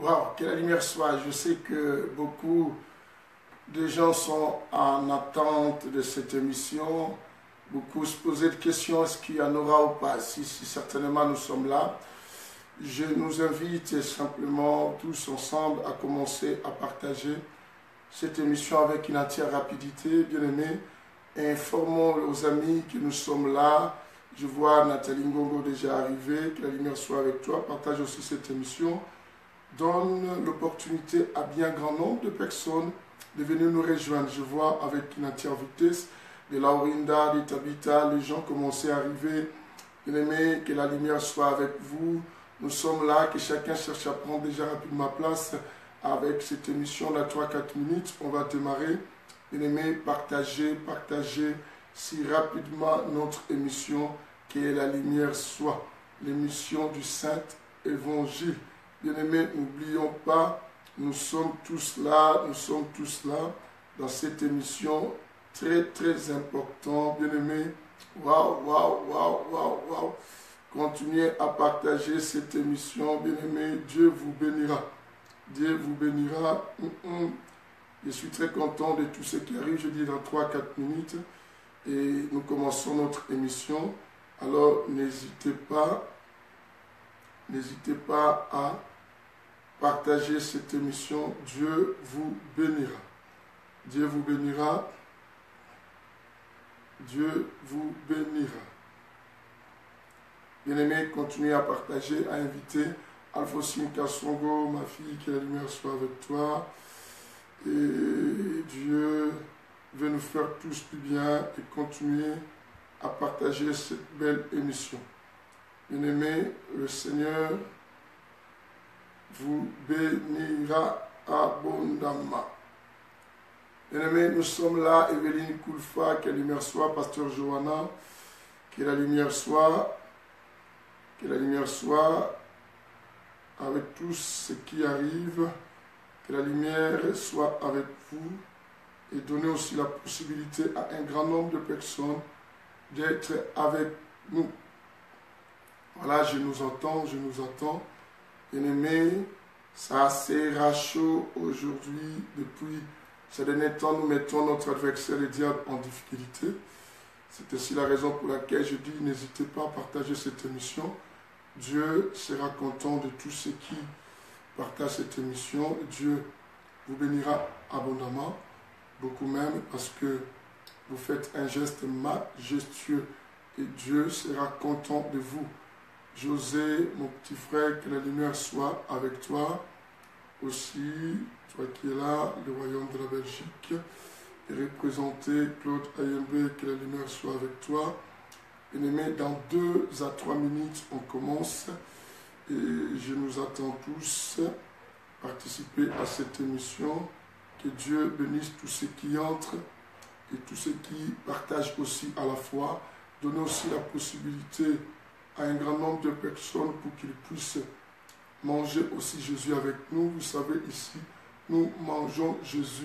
Waouh, que la lumière soit. Je sais que beaucoup de gens sont en attente de cette émission. Beaucoup se posaient des questions, est-ce qu'il y en aura ou pas? Si certainement nous sommes là. Je nous invite simplement tous ensemble à commencer à partager cette émission avec une entière rapidité, bien aimés. Informons aux amis que nous sommes là. Je vois Nathalie Ngongo déjà arriver, que la lumière soit avec toi. Partage aussi cette émission. Donne l'opportunité à bien grand nombre de personnes de venir nous rejoindre. Je vois avec une entière vitesse de Laurinda, de Tabitha, les gens commencent à arriver. Bien aimé, que la lumière soit avec vous. Nous sommes là, que chacun cherche à prendre déjà rapidement place avec cette émission de 3-4 minutes. On va démarrer. Bien aimé, partagez si rapidement notre émission, que la lumière soit. L'émission du Saint-Évangile. Bien-aimés, n'oublions pas, nous sommes tous là dans cette émission très très importante. Bien-aimés, waouh. Continuez à partager cette émission. Bien-aimés, Dieu vous bénira. Dieu vous bénira. Je suis très content de tout ce qui arrive. Je dis dans 3-4 minutes. Et nous commençons notre émission. Alors, n'hésitez pas à partager cette émission. Dieu vous bénira. Dieu vous bénira. Dieu vous bénira. Bien-aimés, continuez à partager, à inviter Alphonsine Kassongo, ma fille, que la lumière soit avec toi. Et Dieu veut nous faire tous du bien et continuer à partager cette belle émission. Bien-aimés, le Seigneur vous bénira abondamment. Bien-aimés, nous sommes là, Evelyne Koulfa, que la lumière soit, Pasteur Johanna, que la lumière soit avec tout ce qui arrive, que la lumière soit avec vous et donner aussi la possibilité à un grand nombre de personnes d'être avec nous. Voilà, je nous entends. Bien-aimés, ça sera chaud aujourd'hui. Depuis ces derniers temps, nous mettons notre adversaire, le diable, en difficulté. C'est aussi la raison pour laquelle je dis, n'hésitez pas à partager cette émission. Dieu sera content de tous ceux qui partagent cette émission. Dieu vous bénira abondamment, beaucoup même, parce que vous faites un geste majestueux et Dieu sera content de vous. José, mon petit frère, que la lumière soit avec toi. Aussi, toi qui es là, le royaume de la Belgique, et représenté Claude Ayembe, que la lumière soit avec toi. Bien-aimés, dans 2 à 3 minutes, on commence et je nous attends tous participer à cette émission. Que Dieu bénisse tous ceux qui entrent et tous ceux qui partagent aussi à la fois. Donner aussi la possibilité à un grand nombre de personnes pour qu'ils puissent manger aussi Jésus avec nous. Vous savez, ici, nous mangeons Jésus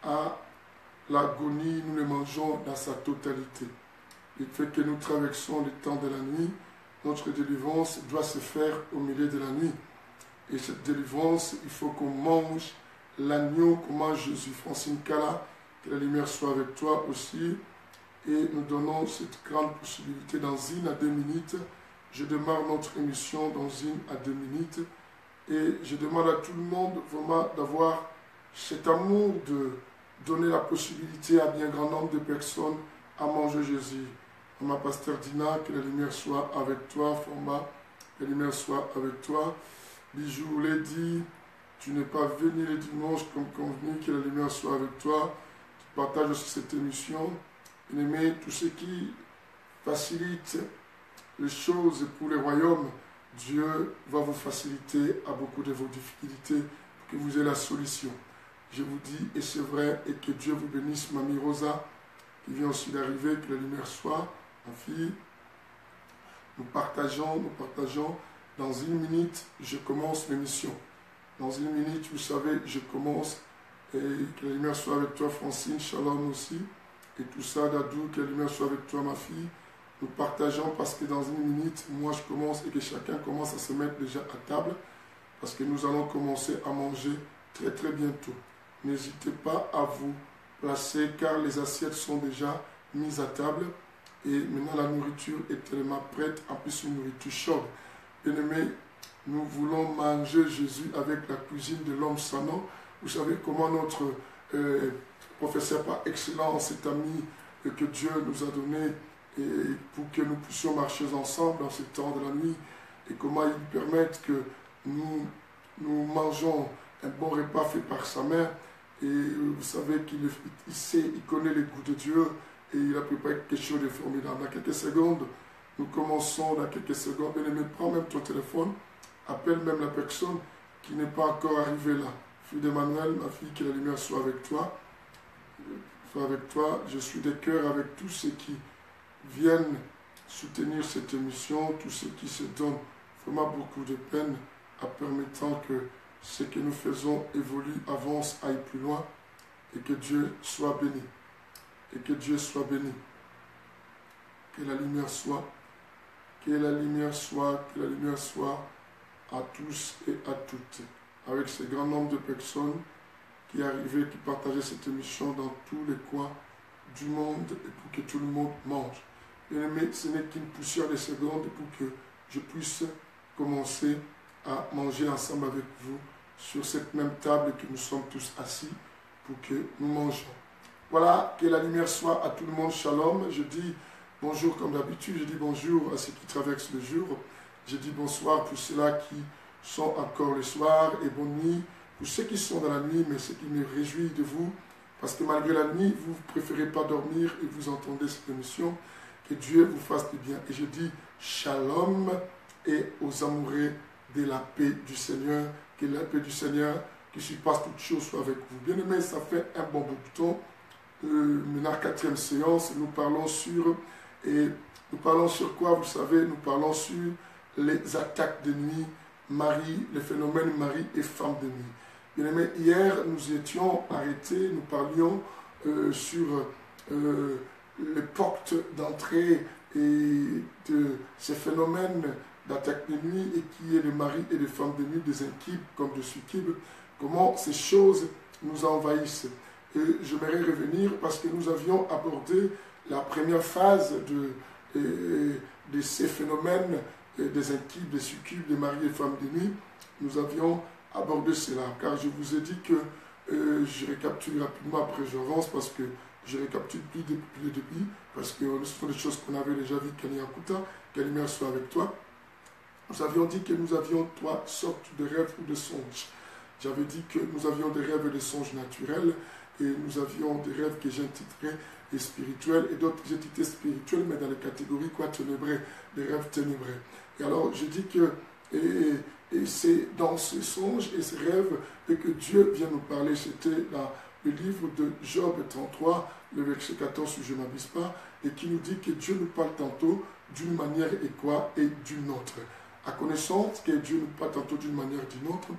à l'agonie, nous le mangeons dans sa totalité. Il fait que nous traversons le temps de la nuit. Notre délivrance doit se faire au milieu de la nuit. Et cette délivrance, il faut qu'on mange l'agneau, qu'on mange Jésus. Francine Kala, que la lumière soit avec toi aussi. Et nous donnons cette grande possibilité dans 1 à 2 minutes. Je démarre notre émission dans 1 à 2 minutes. Et je demande à tout le monde vraiment d'avoir cet amour de donner la possibilité à bien grand nombre de personnes à manger Jésus. Ma pasteur Dina, que la lumière soit avec toi. Forma, que la lumière soit avec toi. Bijou, Lady, tu n'es pas venu le dimanche comme convenu, que la lumière soit avec toi. Tu partages aussi cette émission. Bien-aimés, tout ce qui facilite les choses pour le royaume, Dieu va vous faciliter à beaucoup de vos difficultés pour que vous ayez la solution. Je vous dis, et c'est vrai, et que Dieu vous bénisse, Mamie Rosa, qui vient aussi d'arriver, que la lumière soit, ma fille. Nous partageons. Dans 1 minute, je commence l'émission. Dans 1 minute, vous savez, je commence. Et que la lumière soit avec toi, Francine, Shalom aussi. Et tout ça, Dadou, que la lumière soit avec toi, ma fille. nous partageons parce que dans une minute, moi je commence et que chacun commence à se mettre déjà à table parce que nous allons commencer à manger très très bientôt. N'hésitez pas à vous placer car les assiettes sont déjà mises à table et maintenant la nourriture est tellement prête, en plus une nourriture chaude. Bien-aimés, nous voulons manger Jésus avec la cuisine de l'homme sans nom. Vous savez comment notre professeur par excellence, cet ami que Dieu nous a donné et pour que nous puissions marcher ensemble dans ce temps de la nuit et comment il permet que nous mangeons un bon repas fait par sa mère et vous savez qu'il sait, il connaît les goûts de Dieu et il a préparé quelque chose de formidable. Dans quelques secondes, nous commençons dans quelques secondes. Bien-aimé, prends même ton téléphone, appelle même la personne qui n'est pas encore arrivée là. Fille d'Emmanuel, ma fille, que la lumière soit avec toi. Soit avec toi. Je suis de cœur avec tous ceux qui viennent soutenir cette émission, tous ceux qui se donnent vraiment beaucoup de peine en permettant que ce que nous faisons évolue, avance, aille plus loin et que Dieu soit béni. Et que Dieu soit béni. Que la lumière soit, que la lumière soit, que la lumière soit à tous et à toutes. Avec ce grand nombre de personnes qui arrivaient, qui partageaient cette émission dans tous les coins du monde et pour que tout le monde mange. Bien-aimés, ce n'est qu'une poussière de secondes pour que je puisse commencer à manger ensemble avec vous sur cette même table que nous sommes tous assis pour que nous mangions. Voilà, que la lumière soit à tout le monde. Shalom. Je dis bonjour comme d'habitude. Je dis bonjour à ceux qui traversent le jour. Je dis bonsoir pour ceux-là qui sont encore le soir et bonne nuit pour ceux qui sont dans la nuit, mais ceux qui me réjouissent de vous. Parce que malgré la nuit, vous ne préférez pas dormir et vous entendez cette émission. Que Dieu vous fasse du bien. Et je dis shalom et aux amoureux de la paix du Seigneur. Que la paix du Seigneur qui surpasse toute chose soit avec vous. Bien aimé, ça fait un bon bout de temps. Maintenant, 4e séance, nous parlons sur quoi, vous savez, nous parlons sur les attaques de nuit, les phénomènes mari et femme de nuit. Bien aimé, hier, nous étions arrêtés, nous parlions sur les portes d'entrée et de ces phénomènes d'attaque de nuit et qui est les maris et les femmes de nuit, des inquibes comme des succubes, comment ces choses nous envahissent. Et j'aimerais revenir parce que nous avions abordé la première phase de ces phénomènes des inquibes, des succubes, des maris et femmes de nuit. Nous avions abordé cela, car je vous ai dit que je récapitule rapidement, après j'avance parce que je récapitule plus depuis le début, parce que ce sont des choses qu'on avait déjà vues, Kaniakuta, que la lumière soit avec toi. Nous avions dit que nous avions 3 sortes de rêves ou de songes. J'avais dit que nous avions des rêves et des songes naturels, et nous avions des rêves que j'intitulais spirituels, et d'autres que j'intitulais spirituels, mais dans les catégories quoi, ténébrées, des rêves ténébrés. Et alors, j'ai dit que et c'est dans ces songes et ces rêves que Dieu vient nous parler. C'était dans le livre de Job 33, le verset 14, si je ne m'abuse pas, et qui nous dit que Dieu nous parle tantôt d'une manière et quoi, et d'une autre. À connaissance que Dieu nous parle tantôt d'une manière et d'une autre.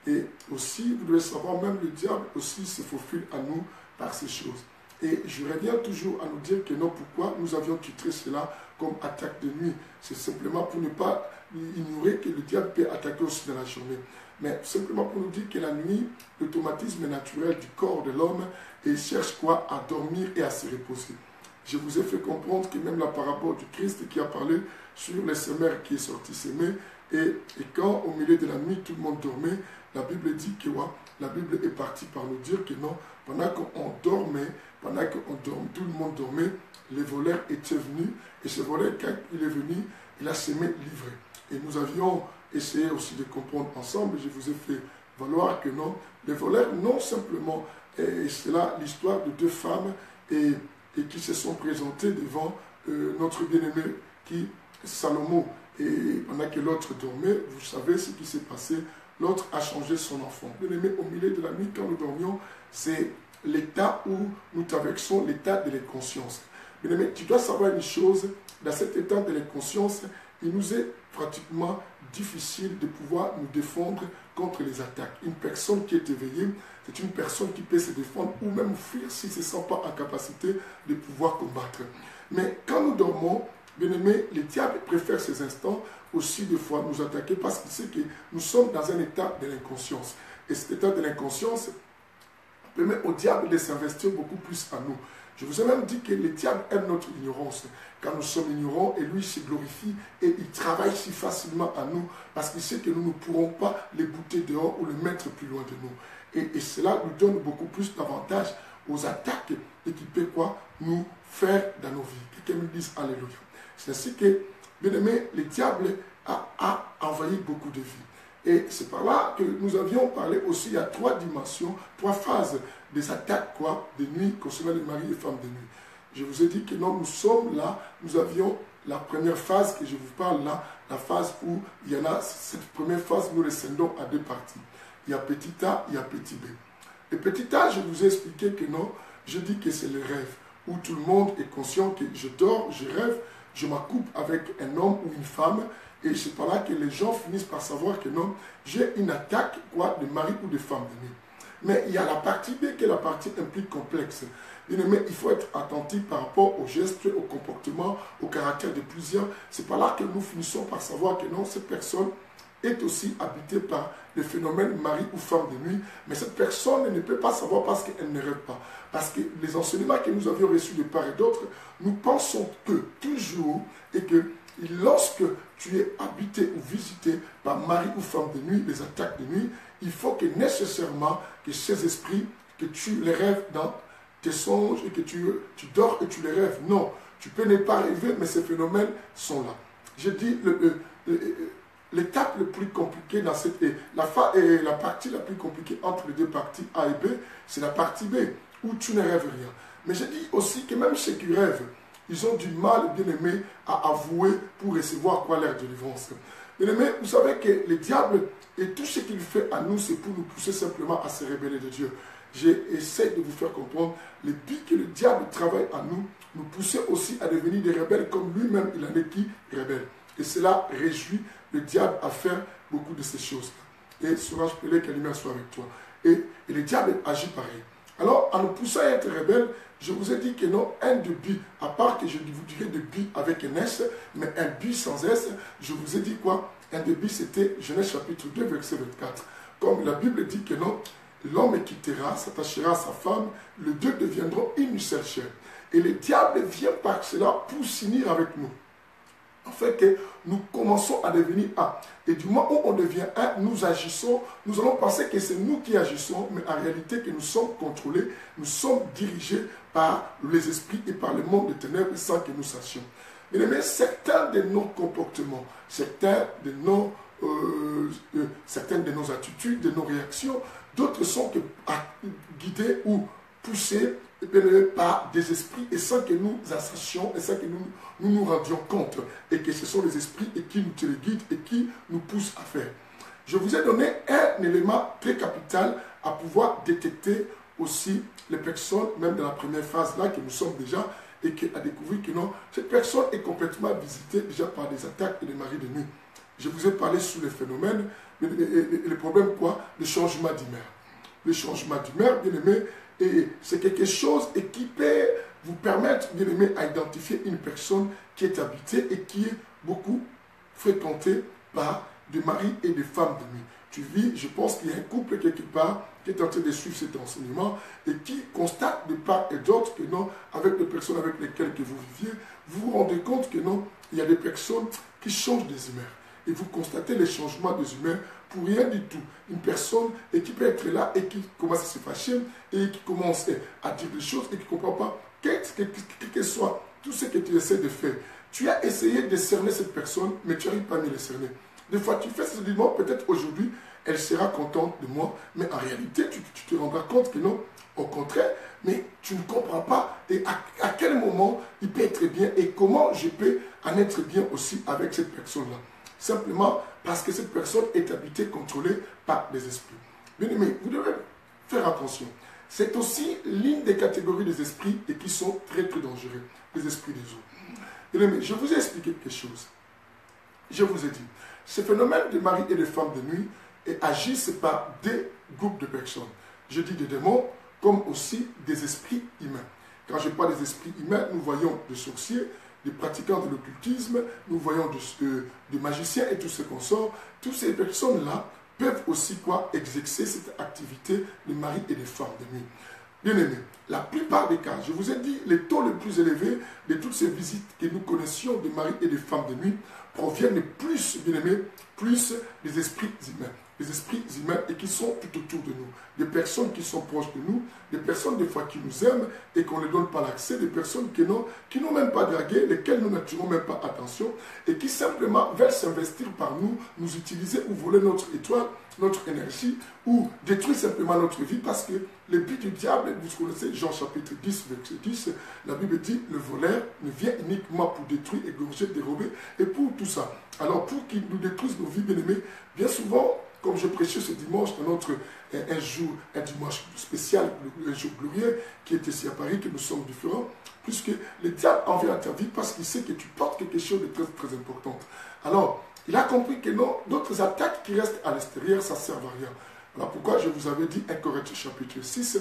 Et aussi, vous devez savoir, même le diable aussi se faufile à nous par ces choses. Et je reviens toujours à nous dire que non, pourquoi nous avions titré cela comme attaque de nuit. C'est simplement pour ne pas ignorer que le diable peut attaquer aussi dans la journée. Mais simplement pour nous dire que la nuit, l'automatisme naturel du corps de l'homme, et il cherche quoi? À dormir et à se reposer. Je vous ai fait comprendre que même la parabole du Christ qui a parlé sur les semeurs qui est sorti s'aimer, et quand au milieu de la nuit tout le monde dormait, la Bible dit que la Bible est partie par nous dire que non, pendant qu'on dormait, tout le monde dormait, les voleurs étaient venus, et ce voleur, quand il est venu, il a semé livré. Et nous avions essayé aussi de comprendre ensemble, je vous ai fait valoir que non, les voleurs, non simplement, et c'est là l'histoire de 2 femmes, et qui se sont présentées devant notre bien-aimé, Salomon. Et pendant que l'autre dormait, vous savez ce qui s'est passé, l'autre a changé son enfant. Bien-aimé, au milieu de la nuit, quand nous dormions, c'est l'état où nous traversons l'état de l'inconscience. Bien-aimé, tu dois savoir une chose, dans cet état de l'inconscience, il nous est pratiquement difficile de pouvoir nous défendre contre les attaques. Une personne qui est éveillée, c'est une personne qui peut se défendre ou même fuir s'il ne se sent pas en capacité de pouvoir combattre. Mais quand nous dormons, Bien-aimé, le diable préfère ces instants aussi des fois nous attaquer parce qu'il sait que nous sommes dans un état de l'inconscience. Et cet état de l'inconscience permet au diable de s'investir beaucoup plus à nous. Je vous ai même dit que le diable aime notre ignorance. Quand nous sommes ignorants, et lui se glorifie et il travaille si facilement à nous parce qu'il sait que nous ne pourrons pas les bouter dehors ou les mettre plus loin de nous. Et cela nous donne beaucoup plus d'avantages aux attaques et qui peut quoi nous faire dans nos vies. Quelqu'un me dise Alléluia. C'est ainsi que, bien aimé, le diable a envahi beaucoup de vies. Et c'est par là que nous avions parlé aussi, il y a 3 dimensions, 3 phases des attaques de nuit concernant les maris et femmes de nuit. Je vous ai dit que non, nous sommes là, nous avions la première phase que je vous parle là, la phase où il y en a, cette première phase, nous le scindons à 2 parties. Il y a petit a, il y a petit b. Le petit a, je vous ai expliqué que non, je dis que c'est le rêve, où tout le monde est conscient que je dors, je rêve, je m'accouple avec un homme ou une femme, et c'est par là que les gens finissent par savoir que non, j'ai une attaque de mari ou de femme de nuit. Mais il y a la partie B qui est la partie un peu complexe. Mais il faut être attentif par rapport aux gestes, au comportement, au caractère de plusieurs. C'est par là que nous finissons par savoir que non, cette personne est aussi habitée par le phénomène mari ou femme de nuit. Mais cette personne ne peut pas savoir parce qu'elle ne rêve pas. Parce que les enseignements que nous avions reçus de part et d'autre, nous pensons que toujours, et que lorsque tu es habité ou visité par mari ou femme de nuit, les attaques de nuit, il faut que nécessairement que ces esprits, que tu les rêves dans tes songes et que tu dors et tu les rêves. Non, tu peux ne pas rêver, mais ces phénomènes sont là. Je dis, l'étape la plus compliquée dans cette... la partie la plus compliquée entre les 2 parties A et B, c'est la partie B, où tu ne rêves rien. Mais je dis aussi que même ceux qui rêvent, ils ont du mal, bien aimé, à avouer pour recevoir leur délivrance. Bien aimé, vous savez que le diable, et tout ce qu'il fait à nous, c'est pour nous pousser simplement à se rébeller de Dieu. J'essaie de vous faire comprendre le but que le diable travaille à nous pousser aussi à devenir des rebelles comme lui-même, il en est qui rebelle. Et cela réjouit le diable à faire beaucoup de ces choses. Et Solange Pelé, que la lumière soit avec toi. Et le diable agit pareil. Alors, en nous poussant à être rebelles, je vous ai dit que non, un de but, à part que je vous dirais de but avec un S, mais un but sans S, je vous ai dit quoi? Un de but, c'était Genèse chapitre 2, verset 24. Comme la Bible dit que non, l'homme quittera, s'attachera à sa femme, les deux deviendront une seule chair. Et le diable vient par cela pour s'unir avec nous. En fait, que nous commençons à devenir un. Et du moment où on devient un, nous agissons, nous allons penser que c'est nous qui agissons, mais en réalité que nous sommes contrôlés, nous sommes dirigés par les esprits et par le monde des ténèbres sans que nous sachions. Mais certains de nos comportements, certaines de nos attitudes, de nos réactions, d'autres sont guidés ou poussés par des esprits et sans que nous assachions et sans que nous rendions compte et que ce sont les esprits et qui nous téléguident et qui nous poussent à faire. Je vous ai donné un élément très capital à pouvoir détecter aussi les personnes, même dans la première phase là que nous sommes déjà, et qui a découvert que non, cette personne est complètement visitée déjà par des attaques et des maris de nuit. Je vous ai parlé sur les phénomènes, le problème quoi? Le changement d'humeur. Le changement d'humeur, bien aimé, et c'est quelque chose et qui peut vous permettre, bien aimé, à identifier une personne qui est habitée et qui est beaucoup fréquentée par des maris et des femmes de nuit. Tu vis, je pense qu'il y a un couple quelque part qui est en train de suivre cet enseignement et qui constate de part et d'autre que non, avec les personnes avec lesquelles que vous viviez, vous vous rendez compte que non, il y a des personnes qui changent des humeurs. Et vous constatez les changements des humeurs pour rien du tout. Une personne et qui peut être là et qui commence à se fâcher et qui commence à dire des choses et qui ne comprend pas, quel que soit tout ce que tu essaies de faire. Tu as essayé de cerner cette personne, mais tu n'arrives pas à me le cerner. Des fois, tu fais ce mouvement, peut-être aujourd'hui, elle sera contente de moi, mais en réalité, tu te rendras compte que non, au contraire, mais tu ne comprends pas et à quel moment il peut être bien et comment je peux en être bien aussi avec cette personne-là. Simplement parce que cette personne est habitée, contrôlée par des esprits. Bien aimé, vous devez faire attention. C'est aussi l'une des catégories des esprits et qui sont très très dangereux, les esprits des eaux. Bien aimé, je vous ai expliqué quelque chose. Je vous ai dit, ce phénomène de mari et de femmes de nuit agissent par des groupes de personnes. Je dis des démons comme aussi des esprits humains. Quand je parle des esprits humains, nous voyons des sorciers, des pratiquants de l'occultisme, nous voyons des magiciens et tout ce qu'on sort. Toutes ces personnes-là peuvent aussi quoi exercer cette activité de mari et de femme de nuit. Bien aimé, la plupart des cas, je vous ai dit, les taux les plus élevés de toutes ces visites que nous connaissions de mari et de femmes de nuit proviennent plus, bien aimé, plus des esprits humains. Les esprits humains et qui sont tout autour de nous. Des personnes qui sont proches de nous, des personnes des fois qui nous aiment et qu'on ne donne pas l'accès, des personnes qui n'ont même pas dragué, lesquelles nous n'attirons même pas attention et qui simplement veulent s'investir par nous, nous utiliser ou voler notre étoile, notre énergie ou détruire simplement notre vie parce que le but du diable, vous connaissez Jean chapitre 10, verset 10, la Bible dit, le voleur ne vient uniquement pour détruire, égorger, dérober et pour tout ça. Alors pour qu'il nous détruise nos vies, bien aimés, bien souvent, comme je prêchais ce dimanche dans un dimanche spécial, un jour glorieux, qui est ici à Paris, que nous sommes différents, puisque le diable en vient à ta vie parce qu'il sait que tu portes quelque chose de très, très important. Alors, il a compris que non, d'autres attaques qui restent à l'extérieur, ça ne sert à rien. Voilà pourquoi je vous avais dit 1 Corinthiens chapitre 6,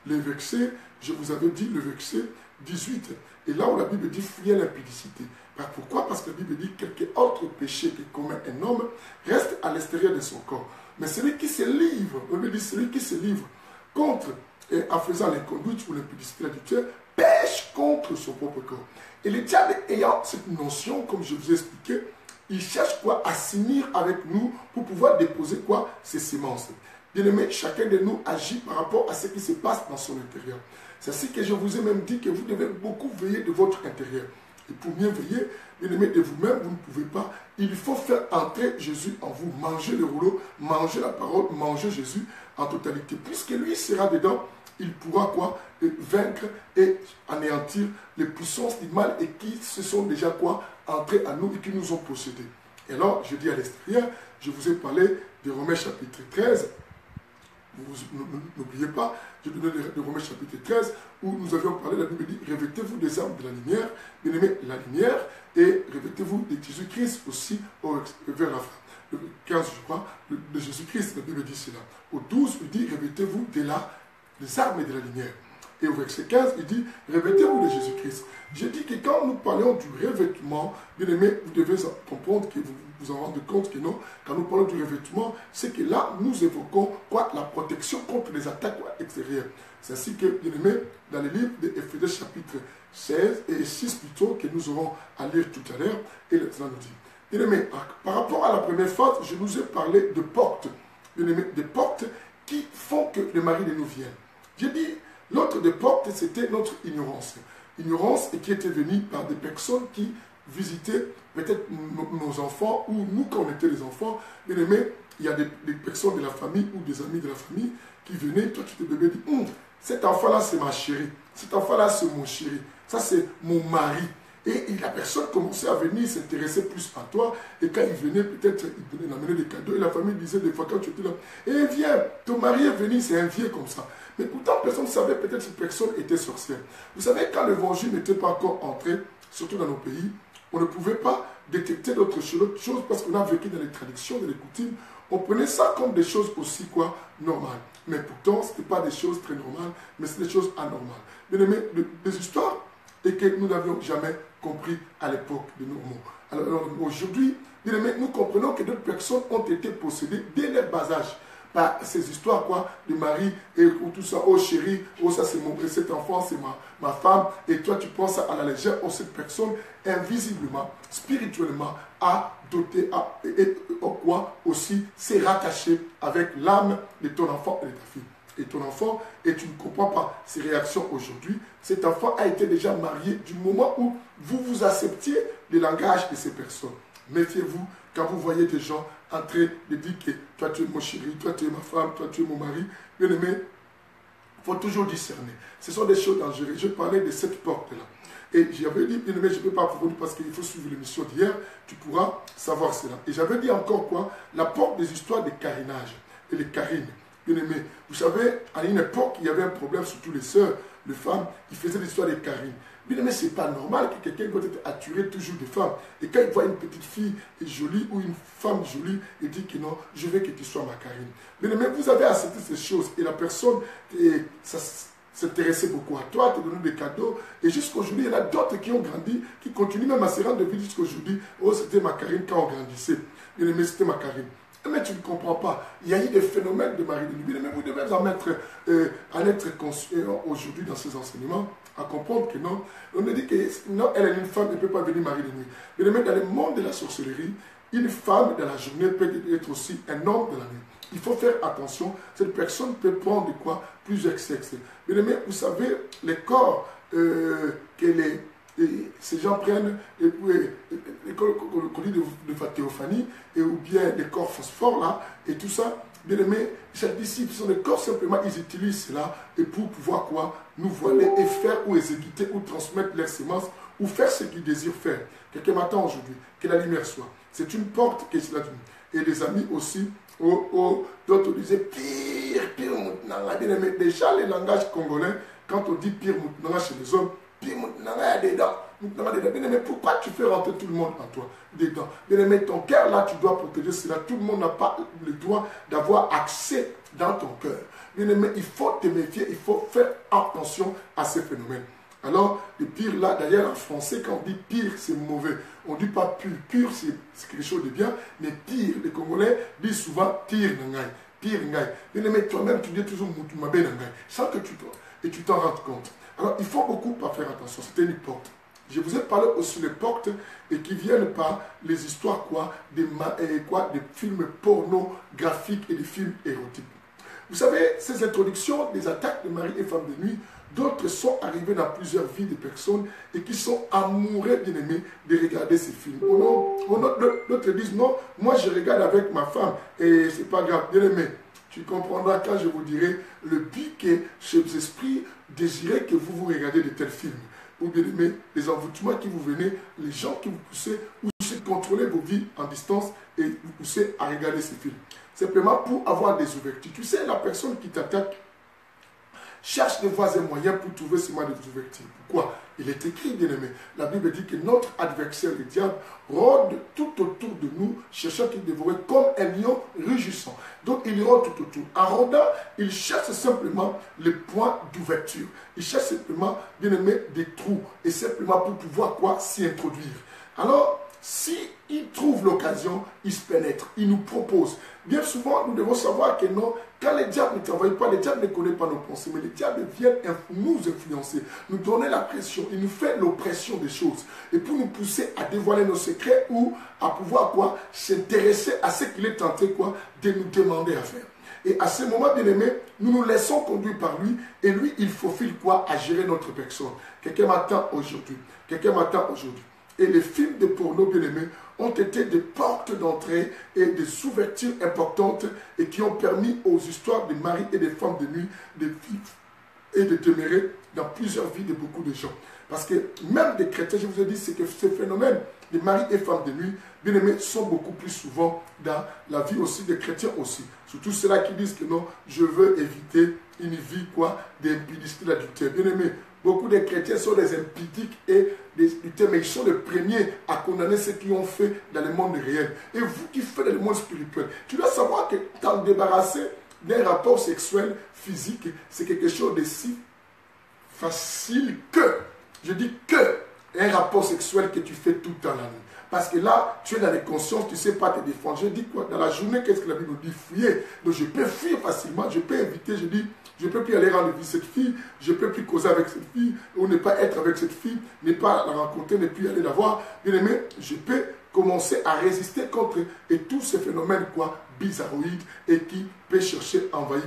le verset, je vous avais dit le verset 18. Et là où la Bible dit fuyez l'impudicité. Pourquoi? Parce que la Bible dit quelque autre péché que commet un homme reste à l'extérieur de son corps. Mais celui qui se livre, on lui dit celui qui se livre contre, en faisant l'inconduite ou l'impudicité adultère, pêche contre son propre corps. Et le diable ayant cette notion, comme je vous ai expliqué, il cherche quoi? À s'unir avec nous pour pouvoir déposer quoi? Ses semences. Bien aimé, chacun de nous agit par rapport à ce qui se passe dans son intérieur. C'est ainsi que je vous ai même dit que vous devez beaucoup veiller de votre intérieur. Et pour mieux veiller, bien aimé, de vous-même, vous ne pouvez pas. Il faut faire entrer Jésus en vous. Manger le rouleau, manger la parole, manger Jésus en totalité. Puisque lui sera dedans, il pourra quoi? Vaincre et anéantir les puissances du mal et qui se sont déjà quoi? Entrées à nous et qui nous ont possédés. Et alors, je dis à l'extérieur, je vous ai parlé de Romains chapitre 13. N'oubliez pas, je donnais de Romains chapitre 13 où nous avions parlé, la Bible dit, revêtez-vous des armes de la lumière, bien aimé, la lumière, et revêtez-vous de Jésus-Christ aussi vers la fin. Le 15, je crois, de Jésus-Christ, la Bible dit cela. Au 12, il dit, revêtez-vous des armes de la lumière. Et au verset 15, il dit, revêtez-vous de Jésus-Christ. J'ai dit que quand nous parlons du revêtement, bien aimé, vous devez comprendre que vous en rendez compte que non, quand nous parlons du revêtement, c'est que là, nous évoquons quoi? La protection contre les attaques extérieures. C'est ainsi que, bien aimé, dans le livre d'Éphésiens chapitre 16 et 6 plutôt, que nous aurons à lire tout à l'heure, et cela nous dit. Bien aimé, par rapport à la première phase, je vous ai parlé de portes, bien aimé, des portes qui font que le mari de nous vienne. J'ai dit, l'autre des portes, c'était notre ignorance. Ignorance et qui était venue par des personnes qui visitaient peut-être nos enfants ou nous quand on était les enfants. Bien aimé, il y a des personnes de la famille ou des amis de la famille qui venaient, toi tu te bébé dis, cet enfant-là c'est ma chérie, cet enfant-là c'est mon chéri, ça c'est mon mari. Et la personne commençait à venir s'intéresser plus à toi. Et quand il venait, peut-être, il venait d'amener des cadeaux. Et la famille disait des fois, quand tu étais là, eh viens, ton mari est venu, c'est un vieux comme ça. Mais pourtant, personne ne savait, peut-être que cette personne était sorcière. Vous savez, quand l'évangile n'était pas encore entré, surtout dans nos pays, on ne pouvait pas détecter d'autres choses parce qu'on a vécu dans les traditions, dans les coutumes. On prenait ça comme des choses aussi quoi, normales. Mais pourtant, ce n'était pas des choses très normales, mais c'est des choses anormales. Bien aimé, des histoires et que nous n'avions jamais compris à l'époque de nos mots. Alors aujourd'hui, bien aimé, nous comprenons que d'autres personnes ont été possédées dès leur bas âge par ces histoires quoi, de mari et tout ça, oh chérie, oh ça c'est cet enfant, c'est ma femme, et toi tu prends ça à la légère, oh cette personne invisiblement, spirituellement a doté, et quoi aussi s'est rattaché avec l'âme de ton enfant et de ta fille. Et ton enfant, et tu ne comprends pas ses réactions aujourd'hui, cet enfant a été déjà marié du moment où vous vous acceptiez le langage de ces personnes. Méfiez-vous quand vous voyez des gens en train de dire que toi tu es mon chéri, toi tu es ma femme, toi tu es mon mari. Bien aimé, il faut toujours discerner. Ce sont des choses dangereuses. Je parlais de cette porte-là. Et j'avais dit, bien aimé, je ne peux pas approfondir parce qu'il faut suivre l'émission d'hier, tu pourras savoir cela. Et j'avais dit encore quoi? La porte des histoires de carinage et les carines. Bien aimé, vous savez, à une époque, il y avait un problème, surtout les sœurs, les femmes, qui faisaient l'histoire des carines. Bien aimé, ce n'est pas normal que quelqu'un doit être attiré toujours des femmes. Et quand il voit une petite fille jolie ou une femme jolie, il dit que non, je veux que tu sois ma carine. Bien aimé, vous avez accepté ces choses et la personne, s'intéresser beaucoup à toi, te donner des cadeaux. Et jusqu'aujourd'hui, il y en a d'autres qui ont grandi, qui continuent même à se rendre vie jusqu'aujourd'hui. Oh, c'était ma Karine quand on grandissait. Bien aimé, c'était ma Karine. Mais tu ne comprends pas. Il y a eu des phénomènes de Marie de nuit. Bien aimé, vous devez en être conscient aujourd'hui dans ces enseignements, à comprendre que non. On nous dit que non, elle est une femme, elle ne peut pas venir Marie de nuit. Bien aimé, dans le monde de la sorcellerie, une femme dans la journée peut être aussi un homme de la nuit. Il faut faire attention, cette personne peut prendre quoi? Plusieurs sexes. Bien aimé, vous savez, les corps que ces gens prennent, les colis de théophanie, ou bien les corps phosphores là, et tout ça, bien aimé, chaque disciple, sont des corps simplement, ils utilisent cela et pour pouvoir quoi? Nous voiler et faire ou exécuter ou transmettre leurs semences ou faire ce qu'ils désirent faire. Quelqu'un m'attend aujourd'hui, que la lumière soit. C'est une porte que cela dit. Et les amis aussi, d'autres disaient pire, Moutnanga. Bien aimé, déjà les langages congolais, quand on dit pire Moutnanga chez les hommes, pire Moutnanga dedans. Bien aimé, pourquoi tu fais rentrer tout le monde en toi dedans? Bien aimé, ton cœur là, tu dois protéger cela. Tout le monde n'a pas le droit d'avoir accès dans ton cœur. Bien aimé, il faut te méfier, il faut faire attention à ces phénomènes. Alors, le pire là, d'ailleurs en français, quand on dit pire, c'est mauvais. On ne dit pas pur. Pur, c'est quelque chose de bien, mais pire, les Congolais disent souvent pire nangai. Pire nangai. Bien aimé, toi-même, tu dis toujours moutumabe nangai, sans que tu t'en rendes compte. Alors, il faut beaucoup pas faire attention. C'était une porte. Je vous ai parlé aussi des portes et qui viennent par les histoires des films pornographiques et des films érotiques. Vous savez, ces introductions des attaques de mari et femme de nuit, d'autres sont arrivés dans plusieurs vies de personnes et qui sont amoureux, bien aimés, de regarder ces films. D'autres disent non, moi je regarde avec ma femme et c'est pas grave, bien aimé. Tu comprendras quand je vous dirai le but que chez les esprits désiraient que vous regardiez de tels films. Ou bien aimé, les envoûtements qui vous venez, les gens qui vous poussent, ou contrôler vos vies en distance et vous poussez à regarder ces films. Simplement pour avoir des ouvertures. Tu sais, la personne qui t'attaque cherche des voies et moyens pour trouver seulement des ouvertures. Pourquoi? Il est écrit, bien aimé. La Bible dit que notre adversaire, le diable, rôde tout autour de nous, cherchant qu'il dévorait comme un lion rugissant. Donc il rôde tout autour. En rôdant, il cherche simplement les points d'ouverture. Il cherche simplement, bien aimé, des trous. Et simplement pour pouvoir s'y introduire. Alors, si il trouve l'occasion, il se pénètre, il nous propose. Bien souvent, nous devons savoir que non, quand le diable ne travaille pas, le diable ne connaît pas nos pensées, mais le diable vient nous influencer, nous donner la pression, il nous fait l'oppression des choses. Et pour nous pousser à dévoiler nos secrets ou à pouvoir s'intéresser à ce qu'il est tenté de nous demander à faire. Et à ce moment, bien aimé, nous nous laissons conduire par lui et lui, il faufile à gérer notre personne. Quelqu'un m'attend aujourd'hui. Quelqu'un m'attend aujourd'hui. Et les films de porno, bien aimés, ont été des portes d'entrée et des ouvertures importantes et qui ont permis aux histoires de maris et de femmes de nuit de vivre et de demeurer dans plusieurs vies de beaucoup de gens. Parce que même des chrétiens, je vous ai dit, c'est que ces phénomènes de maris et femmes de nuit, bien aimés, sont beaucoup plus souvent dans la vie aussi des chrétiens aussi. Surtout ceux-là qui disent que non, je veux éviter une vie d'impudicité, d'adultère. Bien aimés, beaucoup de chrétiens sont des impudiques et des adultères, mais ils sont les premiers à condamner ce qu'ils ont fait dans le monde réel. Et vous qui faites dans le monde spirituel, tu dois savoir que t'en débarrasser d'un rapport sexuel physique, c'est quelque chose de si facile que, je dis que, un rapport sexuel que tu fais tout le temps la nuit. Parce que là, tu es dans les consciences, tu ne sais pas te défendre. Je dis quoi? Dans la journée, qu'est-ce que la Bible dit? Fuyez. Donc je peux fuir facilement, je peux éviter, je dis, je ne peux plus aller rendre visite cette fille, je ne peux plus causer avec cette fille, ou ne pas être avec cette fille, ne pas la rencontrer, ne plus aller la voir. Bien aimé, je peux commencer à résister contre et tous ces phénomènes bizarroïdes et qui peuvent chercher à envahir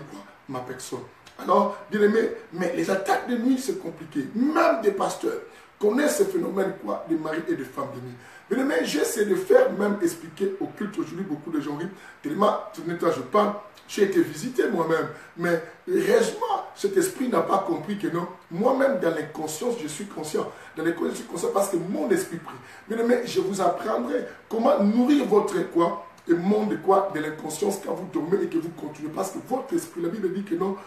ma personne. Alors, bien aimé, mais les attaques de nuit, c'est compliqué. Même des pasteurs connaissent ces phénomènes de mari et de femme de nuit. Bien aimé, j'essaie de faire, même expliquer au culte aujourd'hui, beaucoup de gens rient. Tellement, je parle, j'ai été visité moi-même. Mais heureusement, cet esprit n'a pas compris que non. Moi-même, dans l'inconscience, je suis conscient. Dans l'inconscience, je suis conscient parce que mon esprit prie. Bien aimé, je vous apprendrai comment nourrir votre et monde de l'inconscience quand vous dormez et que vous continuez. Parce que votre esprit, la Bible dit que non,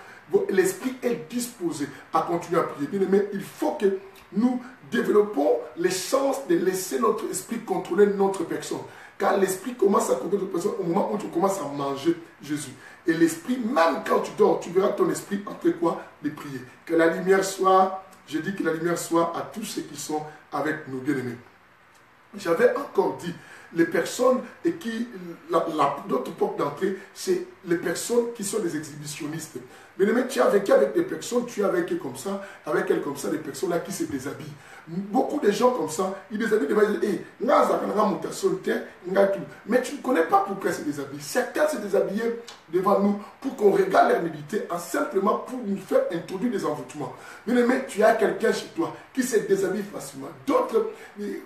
l'esprit est disposé à continuer à prier. Bien aimé, il faut que nous développons les chances de laisser notre esprit contrôler notre personne. Car l'esprit commence à contrôler ta personne au moment où tu commences à manger Jésus. Et l'esprit, même quand tu dors, tu verras ton esprit en train quoi? De prier. Que la lumière soit, je dis que la lumière soit à tous ceux qui sont avec nous, bien-aimés. J'avais encore dit, les personnes et qui, notre porte d'entrée, c'est les personnes qui sont des exhibitionnistes. Mais tu as vécu avec des personnes, tu as vécu comme ça, avec elles comme ça, des personnes là qui se déshabillent. Beaucoup de gens comme ça, ils déshabillent devant, ils disent, mais tu ne connais pas pourquoi ils se déshabillent. Certains se déshabillaient devant nous pour qu'on regarde leur nudité, simplement pour nous faire introduire des envoûtements. Mais tu as quelqu'un chez toi qui se déshabille facilement. D'autres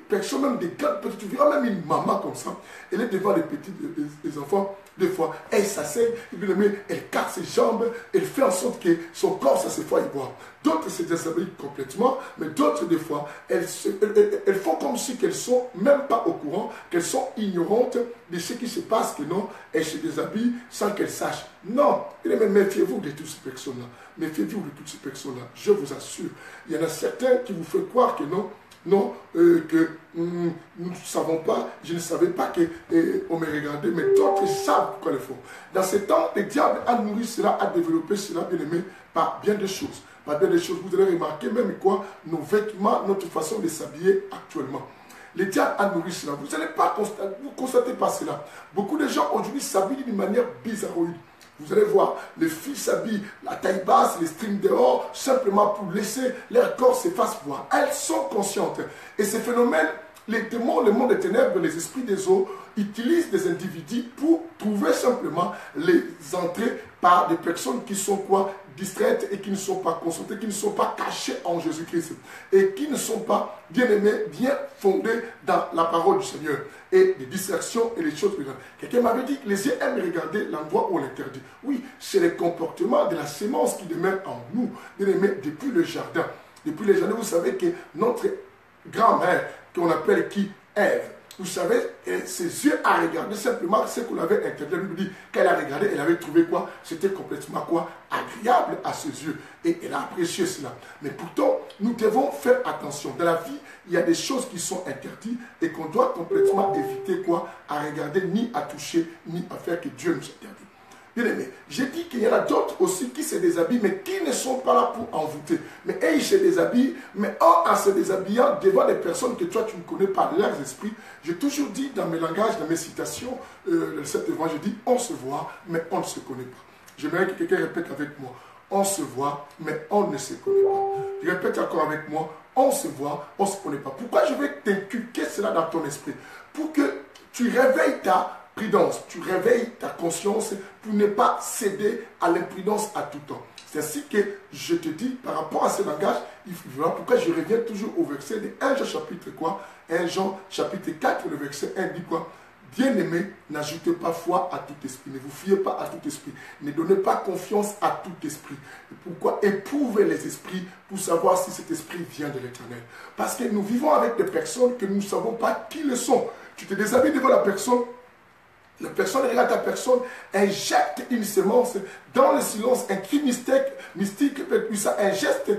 personnes, même des gars, tu verras même une maman comme ça, elle est devant les petits les enfants, des fois, elle s'asseye, elle casse ses jambes, elle fait en sorte que son corps, ça se fait y voir. D'autres se déshabillent complètement, mais d'autres, des fois, elles font comme si qu'elles ne sont même pas au courant, qu'elles sont ignorantes de ce qui se passe, que non, elles se déshabillent sans qu'elles sachent. Non, méfiez-vous de toutes ces personnes-là. Méfiez-vous de toutes ces personnes-là. Je vous assure, il y en a certains qui vous font croire que non, que nous ne savons pas, je ne savais pas qu'on me regardait, mais d'autres savent pourquoi le font. Dans ce temps, le diable a nourri cela, a développé cela, bien aimé, par bien des choses. Par bien des choses, vous allez remarquer même quoi, nos vêtements, notre façon de s'habiller actuellement. Le diable a nourri cela. Vous n'allez pas constater, vous ne constatez pas cela. Beaucoup de gens aujourd'hui s'habillent d'une manière bizarroïde. Vous allez voir, les filles s'habillent, la taille basse, les strings dehors, simplement pour laisser leur corps se fasse voir. Elles sont conscientes. Et ces phénomènes, les démons, le monde des ténèbres, les esprits des eaux, utilisent des individus pour trouver simplement les entrées par des personnes qui sont quoi? Distraites et qui ne sont pas concentrées, qui ne sont pas cachées en Jésus-Christ et qui ne sont pas bien aimées, bien fondées dans la parole du Seigneur et des distractions et les choses. Quelqu'un m'avait dit que les yeux aiment regarder l'endroit où on l'interdit. Oui, c'est le comportement de la sémence qui demeure en nous, bien aimés, depuis le jardin. Depuis le jardin, vous savez que notre grand-mère, qu'on appelle qui? Ève. Vous savez, ses yeux à regarder simplement ce qu'on avait interdit. Elle lui dit qu'elle a regardé, elle avait trouvé quoi? C'était complètement quoi? Agréable à ses yeux. Et elle a apprécié cela. Mais pourtant, nous devons faire attention. Dans la vie, il y a des choses qui sont interdites et qu'on doit complètement éviter quoi? À regarder, ni à toucher, ni à faire que Dieu nous interdit. Bien aimé, j'ai dit qu'il y en a d'autres aussi qui se déshabillent, mais qui ne sont pas là pour envoûter. Mais ils se déshabillent, mais en se déshabillant devant des personnes que toi tu ne connais pas, leurs esprits. J'ai toujours dit dans mes langages, dans mes citations, cet évangile, j'ai dit on se voit, mais on ne se connaît pas. J'aimerais que quelqu'un répète avec moi. On se voit, mais on ne se connaît pas. Je répète encore avec moi. On se voit, on ne se connaît pas. Pourquoi je vais t'inculquer cela dans ton esprit? Pour que tu réveilles ta prudence, tu réveilles ta conscience pour ne pas céder à l'imprudence à tout temps. C'est ainsi que je te dis, par rapport à ce langage, voilà pourquoi je reviens toujours au verset de 1 Jean chapitre quoi? 1 Jean chapitre 4, le verset 1 dit quoi? Bien-aimés, n'ajoutez pas foi à tout esprit. Ne vous fiez pas à tout esprit. Ne donnez pas confiance à tout esprit. Pourquoi? Éprouvez les esprits pour savoir si cet esprit vient de l'Éternel. Parce que nous vivons avec des personnes que nous ne savons pas qui le sont. Tu te déshabilles devant la personne regarde ta personne, injecte une semence dans le silence, un cri mystique, puis ça, un geste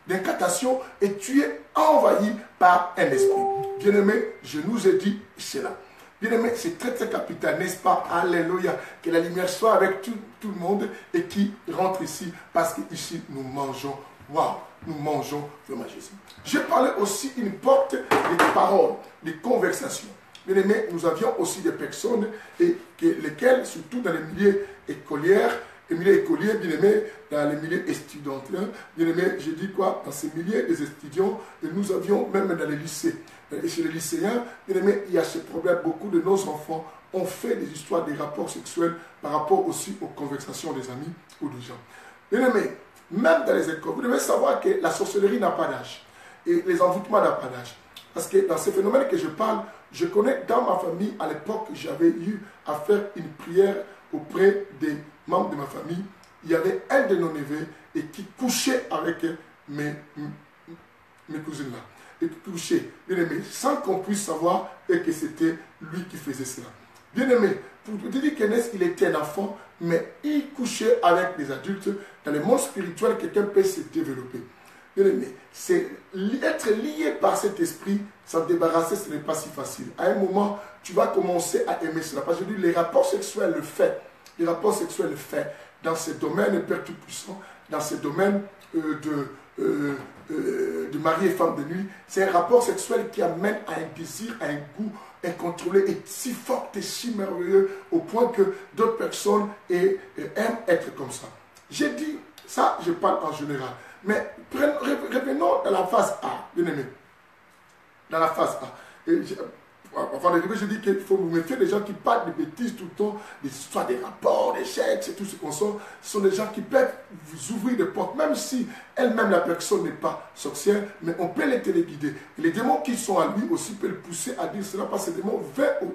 d'incantation, et tu es envahi par un esprit. Bien-aimé, je nous ai dit cela. Bien-aimé, c'est très très capital, n'est-ce pas? Alléluia. Que la lumière soit avec tout le monde et qui rentre ici, parce qu'ici nous mangeons. Waouh, nous mangeons vraiment Jésus. J'ai parlé aussi une porte de parole, de conversation. Bien aimé, nous avions aussi des personnes lesquelles, surtout dans les milieux écoliers, bien aimé, dans les milieux étudiantins, bien aimé, j'ai dit quoi? Dans ces milieux des étudiants, et nous avions même dans les lycées. Et chez les lycéens, bien aimé, il y a ce problème. Beaucoup de nos enfants ont fait des histoires, des rapports sexuels par rapport aussi aux conversations des amis ou des gens. Bien aimé, même dans les écoles, vous devez savoir que la sorcellerie n'a pas d'âge. Et les envoûtements n'ont pas d'âge. Parce que dans ces phénomènes que je parle, je connais dans ma famille, à l'époque, j'avais eu à faire une prière auprès des membres de ma famille. Il y avait un de nos neveux et qui couchait avec mes cousines-là. Et qui couchait, bien aimé, sans qu'on puisse savoir et que c'était lui qui faisait cela. Bien aimé, pour te dire qu'il était un enfant, mais il couchait avec des adultes. Dans le monde spirituel, quelqu'un peut se développer. Bien aimé, c'est être lié par cet esprit, s'en débarrasser, ce n'est pas si facile. À un moment, tu vas commencer à aimer cela. Parce que je dis, les rapports sexuels le fait. Les rapports sexuels le fait. Dans ces domaines, Père Tout-Puissant, dans ces domaines de mari et femme de nuit, c'est un rapport sexuel qui amène à un désir, à un goût incontrôlé et si fort et si merveilleux au point que d'autres personnes aiment être comme ça. J'ai dit, ça je parle en général, mais revenons dans la phase A, bien aimé, dans la phase A. Avant d'arriver, je dis qu'il faut vous méfier des gens qui parlent de bêtises tout le temps, des histoires, des rapports, des chèques, et tout ce qu'on sent. Ce sont des gens qui peuvent vous ouvrir des portes, même si elle-même, la personne n'est pas sorcière, mais on peut les téléguider. Et les démons qui sont à lui aussi peuvent le pousser à dire cela, parce que les démons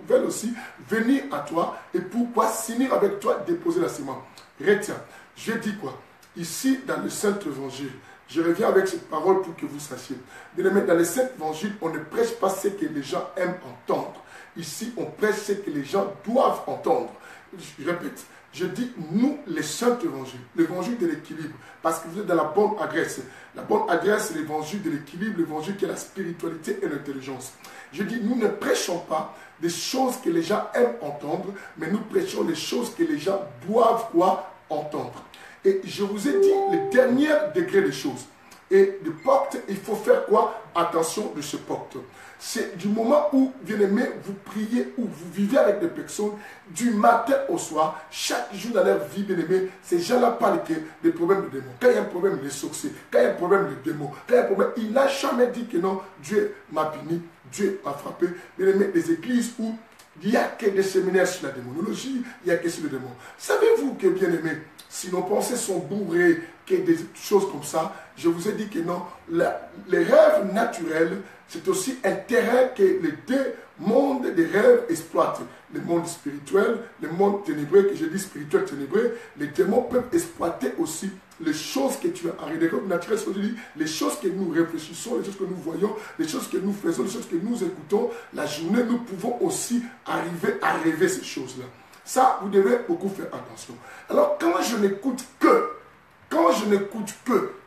veulent aussi venir à toi et pour pouvoir s'unir avec toi, déposer la sémence. Retiens, je dis quoi? Ici, dans le Saint-Évangile, je reviens avec cette parole pour que vous sachiez. Bien aimé, dans les Saints Évangiles, on ne prêche pas ce que les gens aiment entendre. Ici, on prêche ce que les gens doivent entendre. Je répète, je dis nous, les Saints Évangiles, l'évangile de l'équilibre, parce que vous êtes dans la bonne adresse. La bonne adresse, c'est l'évangile de l'équilibre, l'évangile qui est la spiritualité et l'intelligence. Je dis, nous ne prêchons pas des choses que les gens aiment entendre, mais nous prêchons les choses que les gens doivent quoi entendre. Et je vous ai dit le dernier degré des choses. Et de pacte, il faut faire quoi? Attention de ce pacte. C'est du moment où, bien aimé, vous priez ou vous vivez avec des personnes du matin au soir, chaque jour dans leur vie, bien aimé, ces gens-là parlent des problèmes de démons. Quand il y a un problème, les sorciers. Quand il y a un problème, les démons. Quand il y a un problème, il n'a jamais dit que non, Dieu m'a puni, Dieu m'a frappé. Bien aimé, des églises où il n'y a que des séminaires sur la démonologie, il n'y a que sur le démon. Savez-vous que, bien aimé, si nos pensées sont bourrées, que des choses comme ça, je vous ai dit que non, les rêves naturels, c'est aussi un terrain que les deux mondes des rêves exploitent. Le monde spirituel, le monde ténébreux, que je dis spirituel ténébreux, les démons peuvent exploiter aussi les choses que tu as arrêtées. Comme naturel, je dis, les choses que nous réfléchissons, les choses que nous voyons, les choses que nous faisons, les choses que nous écoutons, la journée, nous pouvons aussi arriver à rêver ces choses-là. Ça, vous devez beaucoup faire attention. Alors, quand je n'écoute que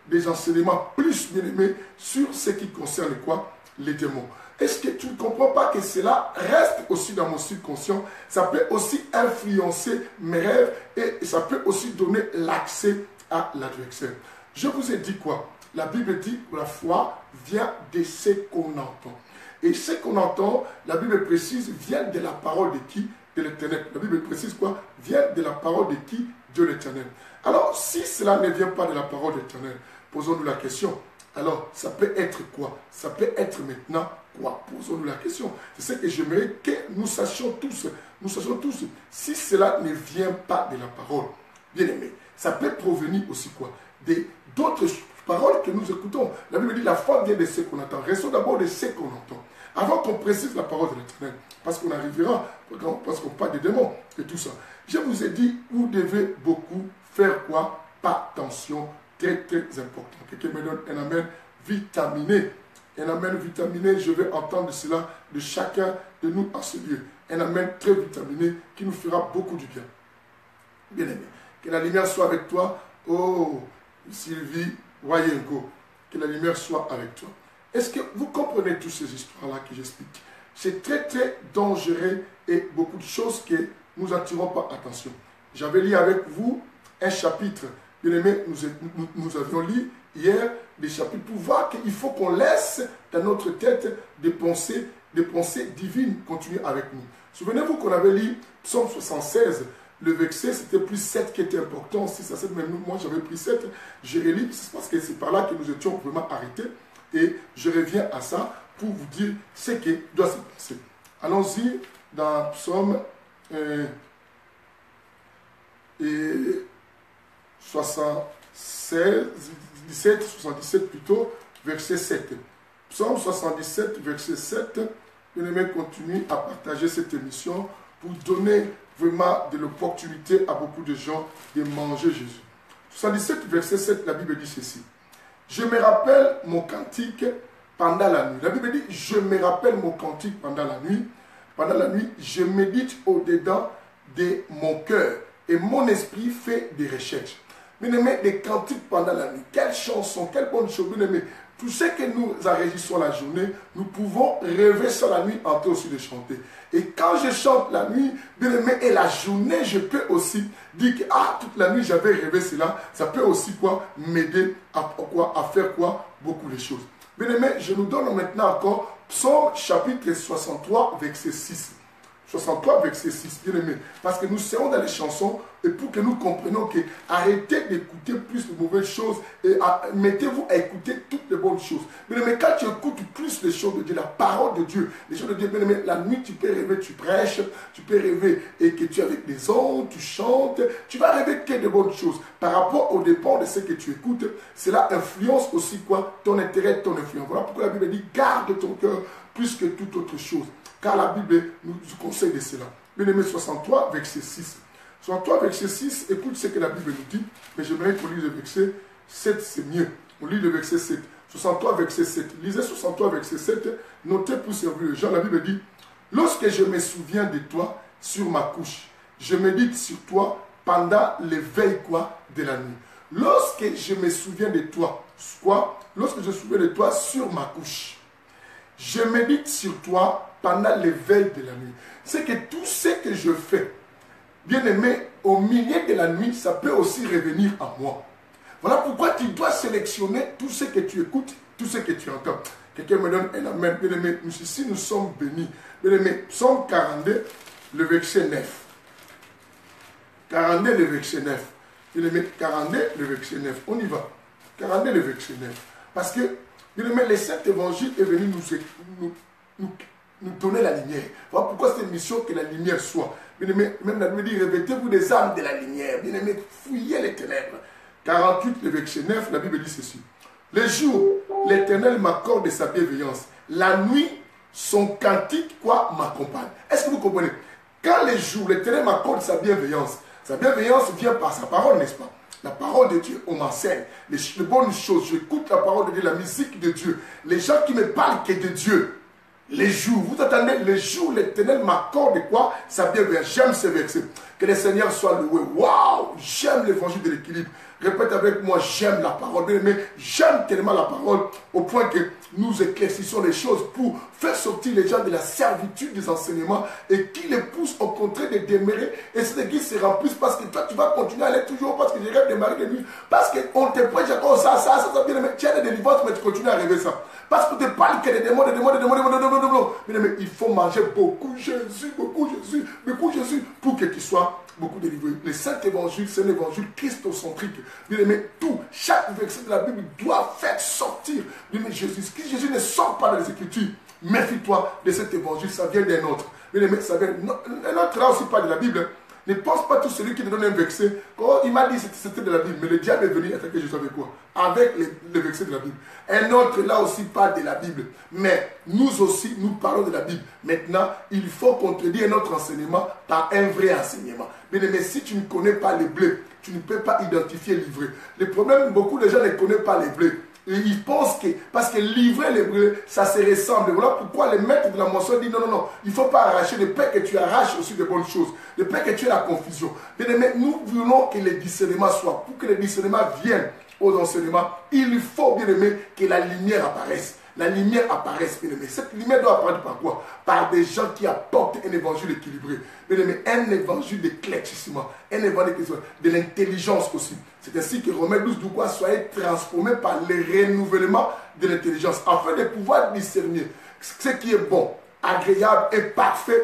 des enseignements plus bien aimés sur ce qui concerne quoi? Les démons. Est-ce que tu ne comprends pas que cela reste aussi dans mon subconscient? Ça peut aussi influencer mes rêves et ça peut aussi donner l'accès à l'adversaire. Je vous ai dit quoi? La Bible dit que la foi vient de ce qu'on entend. Et ce qu'on entend, la Bible précise, vient de la parole de qui? De l'Éternel. La Bible précise quoi? Vient de la parole de qui? De l'Éternel. Alors, si cela ne vient pas de la parole de l'Éternel, posons-nous la question. Alors, ça peut être quoi? Ça peut être maintenant quoi? Posons-nous la question. C'est ce que j'aimerais que nous sachions tous. Nous sachions tous. Si cela ne vient pas de la parole, bien aimé, ça peut provenir aussi quoi? D'autres paroles que nous écoutons. La Bible dit la foi vient de ce qu'on entend. Restons d'abord de ce qu'on entend. Avant qu'on précise la parole de l'Éternel. Parce qu'on arrivera, parce qu'on parle des démons et tout ça. Je vous ai dit, vous devez beaucoup faire quoi? Attention, très très important. Quelqu'un me donne un amen vitaminé. Un amen vitaminé, je vais entendre cela de chacun de nous en ce lieu. Un amen très vitaminé qui nous fera beaucoup du bien. Bien aimé, que la lumière soit avec toi. Oh, Sylvie Wayenko, que la lumière soit avec toi. Est-ce que vous comprenez toutes ces histoires-là que j'explique? C'est très très dangereux et beaucoup de choses que nous n'attirons pas attention. J'avais lu avec vous un chapitre, bien aimé, nous avions lu hier des chapitres pour voir qu'il faut qu'on laisse dans notre tête des pensées divines continuer avec nous. Souvenez-vous qu'on avait lu Psaume 76, le verset, c'était plus 7 qui était important, 6 à 7, mais moi j'avais pris 7, j'ai relu, c'est parce que c'est par là que nous étions vraiment arrêtés, et je reviens à ça pour vous dire ce qui doit se passer. Allons-y dans Psaume 77 plutôt, verset 7. Psaume 77, verset 7. Bien-aimé, continue à partager cette émission pour donner vraiment de l'opportunité à beaucoup de gens de manger Jésus. 77, verset 7, la Bible dit ceci. Je me rappelle mon cantique pendant la nuit. La Bible dit, je me rappelle mon cantique pendant la nuit. Pendant la nuit, je médite au-dedans de mon cœur et mon esprit fait des recherches. Bien-aimé, des cantiques pendant la nuit. Quelle chanson, quelle bonne chose, bien-aimé. Tout ce que nous enregistrons la journée, nous pouvons rêver sur la nuit en train aussi de chanter. Et quand je chante la nuit, bien-aimé, et la journée, je peux aussi dire que toute la nuit j'avais rêvé cela. Ça peut aussi m'aider à faire beaucoup de choses. Bien-aimé, je nous donne maintenant encore Psaume chapitre 63, verset 6. 63, verset 6, bien aimé. Parce que nous serons dans les chansons et pour que nous comprenions que arrêtez d'écouter plus de mauvaises choses et mettez-vous à écouter toutes les bonnes choses. Bien aimé, quand tu écoutes plus les choses de Dieu, la parole de Dieu, les choses de Dieu, bien aimé, la nuit tu peux rêver, tu prêches, tu peux rêver et que tu es avec des anges, tu chantes, tu vas rêver que de bonnes choses. Par rapport au dépend de ce que tu écoutes, cela influence aussi ton intérêt, ton influence. Voilà pourquoi la Bible dit garde ton cœur plus que toute autre chose. Car la Bible nous conseille de cela. Bien-aimé, 63, verset 6. 63, verset 6, écoute ce que la Bible nous dit, mais j'aimerais qu'on lise le verset 7, c'est mieux. On lit le verset 7. 63, verset 7. Lisez 63, verset 7. Notez pour servir les gens. La Bible dit, lorsque je me souviens de toi sur ma couche, je médite sur toi pendant l'éveil de la nuit. Lorsque je me souviens de toi, lorsque je me souviens de toi sur ma couche, je médite sur toi pendant l'éveil de la nuit. C'est que tout ce que je fais, bien aimé, au milieu de la nuit, ça peut aussi revenir à moi. Voilà pourquoi tu dois sélectionner tout ce que tu écoutes, tout ce que tu entends. Quelqu'un me donne un amen. Bien aimé, ici nous sommes bénis. Bien aimé, Psaume 42, le verset 9. 42, le verset 9. Bien aimé, 42, le verset 9. On y va. 42, le verset 9. Parce que, bien aimé, le Saint-Évangile est venu nous donner la lumière. Voilà pourquoi c'est une mission que la lumière soit. Bien aimé, même la Bible dit, revêtez-vous des âmes de la lumière. Bien aimé, fouillez les ténèbres. 48, le verset 9, la Bible dit ceci. Le jour, l'Éternel m'accorde sa bienveillance. La nuit, son cantique, m'accompagne. Est-ce que vous comprenez? Quand le jour, l'Éternel m'accorde sa bienveillance vient par sa parole, n'est-ce pas? La parole de Dieu, on m'enseigne les bonnes choses. J'écoute la parole de Dieu, la musique de Dieu. Les gens qui me parlent que de Dieu. Les jours, vous attendez, les jours, l'Éternel m'accorde sa bienveillance. J'aime ce verset. Que le Seigneur soit loué. Waouh, j'aime l'évangile de l'équilibre. Répète avec moi, j'aime la parole. Bien aimé, j'aime tellement la parole au point que nous éclaircissons les choses pour faire sortir les gens de la servitude des enseignements et qui les poussent au contraire de demeurer. Et cette église se remplisse parce que toi, tu vas continuer à aller toujours parce que je rêve de marier de nuit. Parce qu'on te prêche encore ça, bien aimé. Tu as des délivrances, mais tu continues à rêver ça. Parce qu'on te parle que des démons, Bien aimé, il faut manger beaucoup Jésus, pour que tu sois beaucoup délivré. Le Saint-Évangile, c'est un évangile christocentrique. Bien aimé, chaque verset de la Bible doit faire sortir. Bien aimé, Jésus ne sort pas dans les Écritures. Méfie-toi de cet évangile, ça vient d'un autre. Bien aimé, ça vient un autre là aussi pas de la Bible. Ne pense pas tout celui qui te donne un verset. Oh, il m'a dit que c'était de la Bible, mais le diable est venu attaquer Jésus avec quoi? Avec les versets de la Bible. Un autre là aussi parle de la Bible. Mais nous aussi, nous parlons de la Bible. Maintenant, il faut contredire notre enseignement par un vrai enseignement. Bien aimé, si tu ne connais pas les bleus, tu ne peux pas identifier l'ivraie. Le problème, beaucoup de gens ne connaissent pas les bleus. Et ils pensent que, parce que livrer les brûlés, ça se ressemble. Voilà pourquoi les maîtres de la moisson disent non, il ne faut pas arracher. De peur que tu arraches aussi de bonnes choses. De peur que tu aies la confusion. Bien aimé, nous voulons que le discernement soit. Pour que le discernement vienne aux enseignements, il faut, bien aimé, que la lumière apparaisse. La lumière apparaisse, bien aimé. Cette lumière doit apparaître par quoi? Par des gens qui apportent un évangile équilibré. Bien aimé, un évangile d'éclaircissement, un évangile de l'intelligence aussi. C'est ainsi que Romains 12 dit quoi? Soyez transformés par le renouvellement de l'intelligence, afin de pouvoir discerner ce qui est bon, agréable et parfait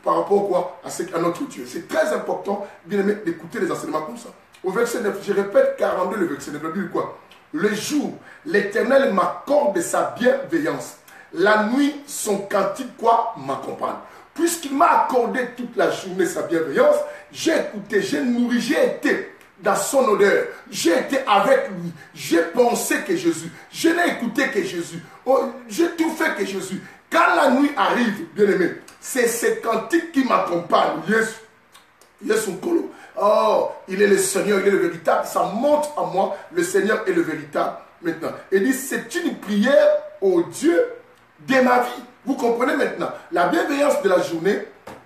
par rapport à notre Dieu. C'est très important, bien aimé, d'écouter les enseignements comme ça. Au verset 9, je répète 42, le verset 9, la Bible dit quoi? Le jour, l'Éternel m'accorde sa bienveillance. La nuit, son cantique m'accompagne. Puisqu'il m'a accordé toute la journée sa bienveillance, j'ai écouté, j'ai nourri, j'ai été dans son odeur. J'ai été avec lui. J'ai pensé que Jésus. Je n'ai écouté que Jésus. Oh, j'ai tout fait que Jésus. Quand la nuit arrive, bien aimé, c'est ce cantique qui m'accompagne. Yes, son colo. Oh, il est le Seigneur, il est le véritable. Ça montre en moi, le Seigneur est le véritable maintenant. Et dit, c'est une prière au Dieu de ma vie. Vous comprenez maintenant? La bienveillance de la journée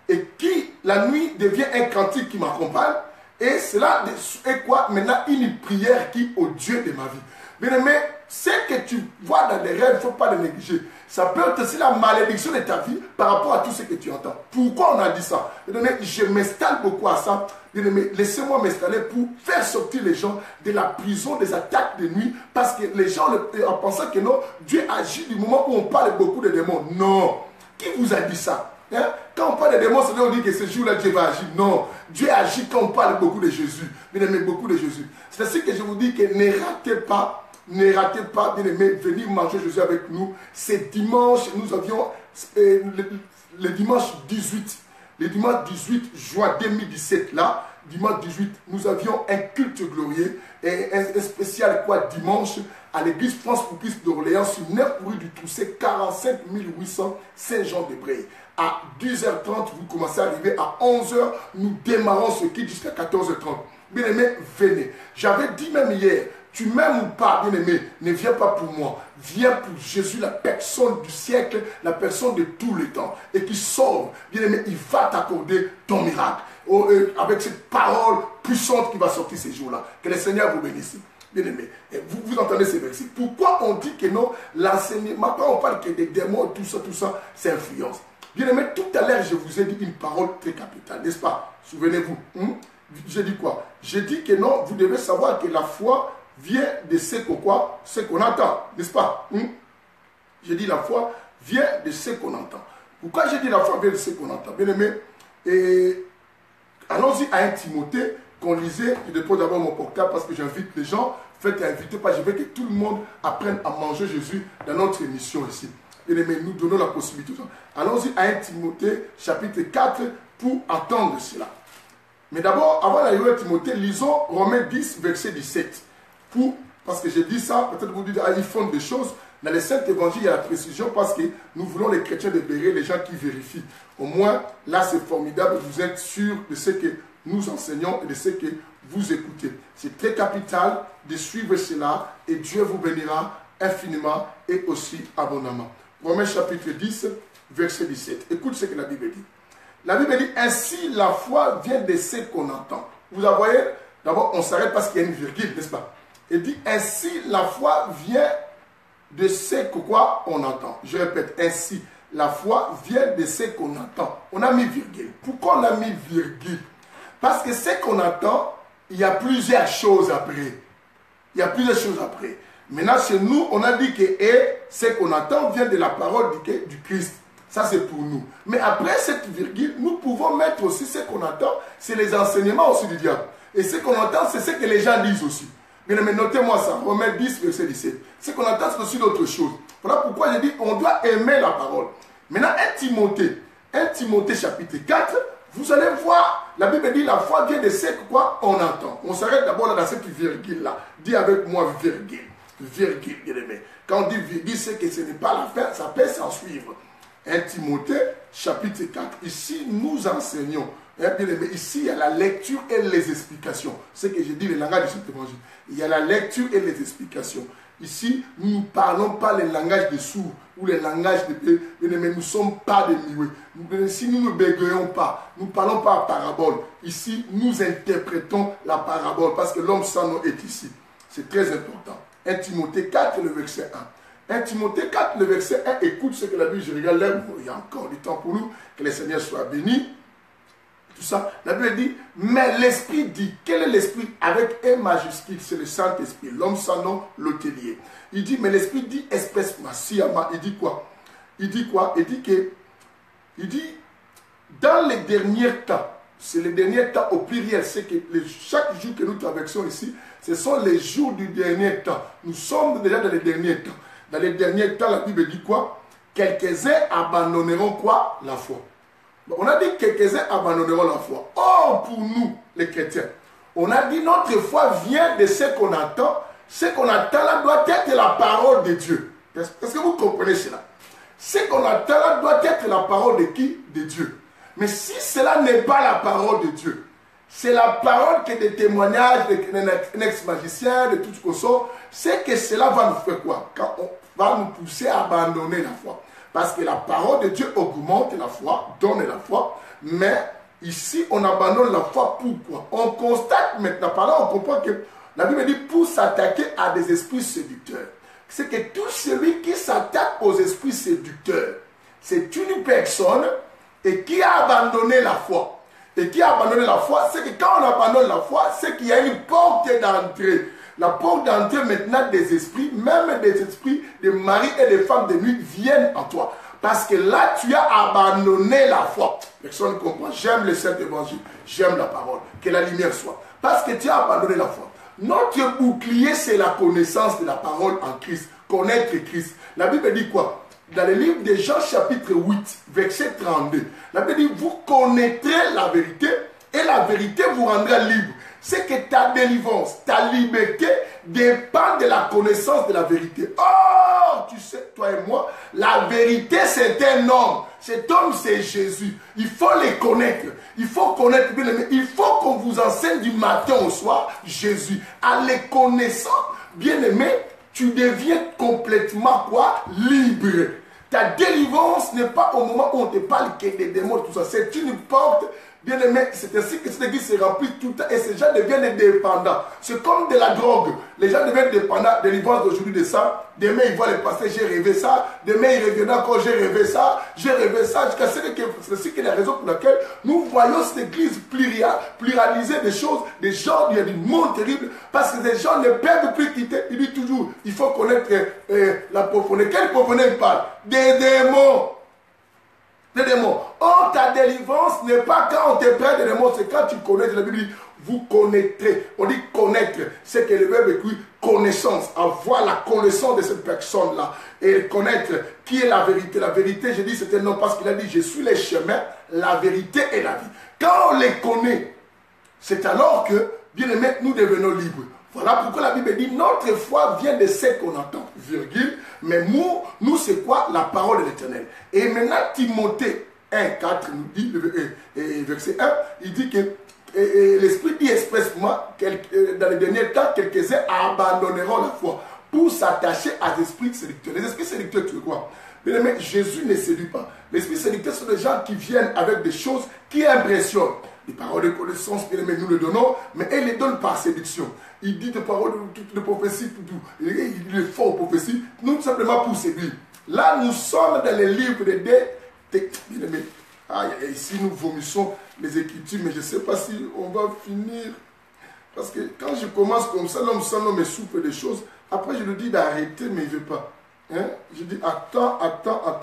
et qui, la nuit, devient un cantique qui m'accompagne. Et cela est quoi? Maintenant, une prière qui au Dieu de ma vie. Bien aimé, ce que tu vois dans les rêves, il ne faut pas le négliger. Ça peut être aussi la malédiction de ta vie par rapport à tout ce que tu entends. Pourquoi on a dit ça? Bien aimé, je m'installe beaucoup à ça. Bien aimé, laissez-moi m'installer pour faire sortir les gens de la prison des attaques de nuit. Parce que les gens en pensant que non, Dieu agit du moment où on parle beaucoup de démons. Non. Qui vous a dit ça? Hein? Quand on parle de démons, c'est là on dit que ce jour-là, Dieu va agir. Non. Dieu agit quand on parle beaucoup de Jésus. Bien aimé, beaucoup de Jésus. C'est ainsi que je vous dis que ne ratez pas. Ne ratez pas, bien aimé, venir manger Jésus avec nous. C'est dimanche, nous avions le dimanche 18. Le dimanche 18 juin 2017, là, dimanche 18, nous avions un culte glorieux et un spécial quoi dimanche à l'église France pour Christ d'Orléans sur 9 rue du Toussé, 45 800 Saint-Jean-de-Bray. À 10h30, vous commencez à arriver. À 11h, nous démarrons ce culte jusqu'à 14h30. Bien aimé, venez. J'avais dit même hier, tu m'aimes ou pas, bien aimé, ne viens pas pour moi. Viens pour Jésus, la personne du siècle, la personne de tout le temps. Et qui sauve, bien aimé, il va t'accorder ton miracle. Avec cette parole puissante qui va sortir ces jours-là. Que le Seigneur vous bénisse. Bien aimé, vous entendez ces versets. Pourquoi on dit que non, l'enseignement, quand on parle que des démons, tout ça, c'est influence. Bien aimé, tout à l'heure, je vous ai dit une parole très capitale, n'est-ce pas? Souvenez-vous. J'ai dit quoi? J'ai dit que non, vous devez savoir que la foi vient de ce qu'on entend, n'est-ce pas? J'ai dit la foi vient de ce qu'on entend. Pourquoi j'ai dit la foi vient de ce qu'on entend? Bien aimé, et allons-y à 1 Timothée qu'on lisait. Je dépose d'abord mon portable parce que j'invite les gens. Faites inviter, parce que je veux que tout le monde apprenne à manger Jésus dans notre émission ici. Bien aimé, nous donnons la possibilité. Allons-y à 1 Timothée chapitre 4 pour entendre cela. Mais d'abord, avant d'arriver à Timothée, lisons Romains 10, verset 17. Parce que j'ai dit ça, peut-être vous dites, ils font des choses. Dans les Saints Évangiles, il y a la précision parce que nous voulons les chrétiens de Béret, les gens qui vérifient. Au moins, là, c'est formidable. Vous êtes sûr de ce que nous enseignons et de ce que vous écoutez. C'est très capital de suivre cela et Dieu vous bénira infiniment et aussi abondamment. Romains chapitre 10, verset 17. Écoute ce que la Bible dit. La Bible dit, ainsi la foi vient de ce qu'on entend. Vous voyez, d'abord on s'arrête parce qu'il y a une virgule, n'est-ce pas? Il dit, ainsi la foi vient de ce quoi on entend. Je répète, ainsi la foi vient de ce qu'on entend. On a mis virgule. Pourquoi on a mis virgule? Parce que ce qu'on entend, il y a plusieurs choses après. Il y a plusieurs choses après. Maintenant, chez nous, on a dit que ce qu'on entend vient de la parole du Christ. Ça, c'est pour nous. Mais après cette virgule, nous pouvons mettre aussi ce qu'on entend, c'est les enseignements aussi du diable. Et ce qu'on entend, c'est ce que les gens disent aussi. Bien, mais notez-moi ça, Romains 10, verset 17. Ce qu'on entend, c'est aussi d'autres choses. Voilà pourquoi j'ai dit, on doit aimer la parole. Maintenant, 1 Timothée chapitre 4, vous allez voir, la Bible dit, la foi vient de ce quoi on entend. On s'arrête d'abord là dans cette virgule-là. Dis avec moi virgule. Virgule, bien aimé. Quand on dit virgule, c'est que ce n'est pas la fin, ça peut s'en suivre. 1 Timothée, chapitre 4. Ici, nous enseignons. Bien aimé, ici, il y a la lecture et les explications. C'est ce que j'ai dit, le langage de cet évangile. Il y a la lecture et les explications. Ici, nous ne parlons pas le langage des sourds ou le langage des bien aimé, nous ne sommes pas des muets. Si nous ne bégayons pas, nous ne parlons pas à parabole. Ici, nous interprétons la parabole parce que l'homme sans nom est ici. C'est très important. 1 Timothée 4, le verset 1. 1 Timothée 4, le verset 1, écoute ce que la Bible, je regarde là, il y a encore du temps pour nous, que le Seigneur soit béni. Tout ça, la Bible dit, mais l'Esprit dit, quel est l'Esprit? Avec un majuscule, c'est le Saint-Esprit, l'homme sans nom, l'hôtelier. Il dit, mais l'Esprit dit, espèce massiama, il dit quoi? Il dit quoi? Il dit, dans les derniers temps, c'est les derniers temps au pluriel, c'est que chaque jour que nous traversons ici, ce sont les jours du dernier temps. Nous sommes déjà dans les derniers temps. Dans les derniers temps, la Bible dit quoi? Quelques-uns abandonneront quoi? La foi. On a dit quelques-uns abandonneront la foi. Or, pour nous, les chrétiens, on a dit notre foi vient de ce qu'on entend. Ce qu'on attend là doit être la parole de Dieu. Est-ce que vous comprenez cela? Ce qu'on attend là doit être la parole de qui? De Dieu. Mais si cela n'est pas la parole de Dieu, c'est la parole que des témoignages d'un ex-magicien, de tout ce qu'on sort, c'est que cela va nous faire quoi? Quand on va nous pousser à abandonner la foi. Parce que la parole de Dieu augmente la foi, donne la foi, mais Ici, on abandonne la foi. Pourquoi? On constate maintenant, par là, on comprend que la Bible dit pour s'attaquer à des esprits séducteurs. C'est que tout celui qui s'attaque aux esprits séducteurs, c'est une personne et qui a abandonné la foi. Et qui a abandonné la foi, c'est que quand on abandonne la foi, c'est qu'il y a une porte d'entrée. La porte d'entrée maintenant des esprits, même des esprits de maris et de femmes de nuit viennent en toi. Parce que là, tu as abandonné la foi. Personne ne comprend. J'aime le Saint-Évangile. J'aime la parole. Que la lumière soit. Parce que tu as abandonné la foi. Notre bouclier, c'est la connaissance de la parole en Christ. Connaître Christ. La Bible dit quoi? Dans le livre de Jean chapitre 8, verset 32. La Bible dit, vous connaîtrez la vérité et la vérité vous rendra libre. C'est que ta délivrance, ta liberté dépend de la connaissance de la vérité. Oh, tu sais, toi et moi, la vérité c'est un homme. Cet homme c'est Jésus. Il faut les connaître. Il faut connaître bien aimé. Il faut qu'on vous enseigne du matin au soir Jésus. En les connaissant, bien aimé, tu deviens complètement quoi? Libre. Ta délivrance n'est pas au moment où on te parle que des démons, tout ça. C'est une porte. Bien aimé, c'est ainsi que cette église se remplit tout le temps et ces gens deviennent dépendants. C'est comme de la drogue. Les gens deviennent dépendants de l'ivance d'aujourd'hui de ça. Demain, ils voient le passé, j'ai rêvé ça. Demain, ils reviennent encore, j'ai rêvé ça. J'ai rêvé ça. Jusqu'à ce que c'est la raison pour laquelle nous voyons cette église pluraliser des choses, des gens, il y a du monde terrible. Parce que les gens ne peuvent plus quitter. Il dit toujours, il faut connaître la profondeur. Quelle profondeur il parle? Des démons. Des démons. Oh, ta délivrance n'est pas quand on te prête des démons, c'est quand tu connais. La Bible dit, vous connaîtrez. On dit connaître, c'est que le verbe écrit connaissance, avoir la connaissance de cette personne-là. Et connaître qui est la vérité. La vérité, je dis, c'est un nom parce qu'il a dit, je suis le chemin, la vérité et la vie. Quand on les connaît, c'est alors que, bien aimé, nous devenons libres. Voilà pourquoi la Bible dit, notre foi vient de ce qu'on entend, virgule, mais nous c'est quoi? La parole de l'Éternel. Et maintenant, Timothée 1,4 nous dit, verset 1, il dit que l'Esprit dit expressement, dans les derniers temps, quelques-uns abandonneront la foi pour s'attacher à des esprits séducteurs. Les esprits séducteurs, tu veux quoi? Bien aimé, Jésus ne séduit pas. Les esprits séducteurs sont des gens qui viennent avec des choses qui impressionnent. Les paroles de connaissance, bien aimé, nous les donnons, mais ils les donnent par séduction. Il dit des paroles de prophétie, il est fort aux prophéties, nous simplement pour séduire. Là, nous sommes dans les livres de bien aimé. Ici, nous vomissons les Écritures, mais je ne sais pas si on va finir. Parce que quand je commence comme ça, l'homme me souffle des choses. Après, je lui dis d'arrêter, mais il ne veut pas. Hein? Je dis, attends,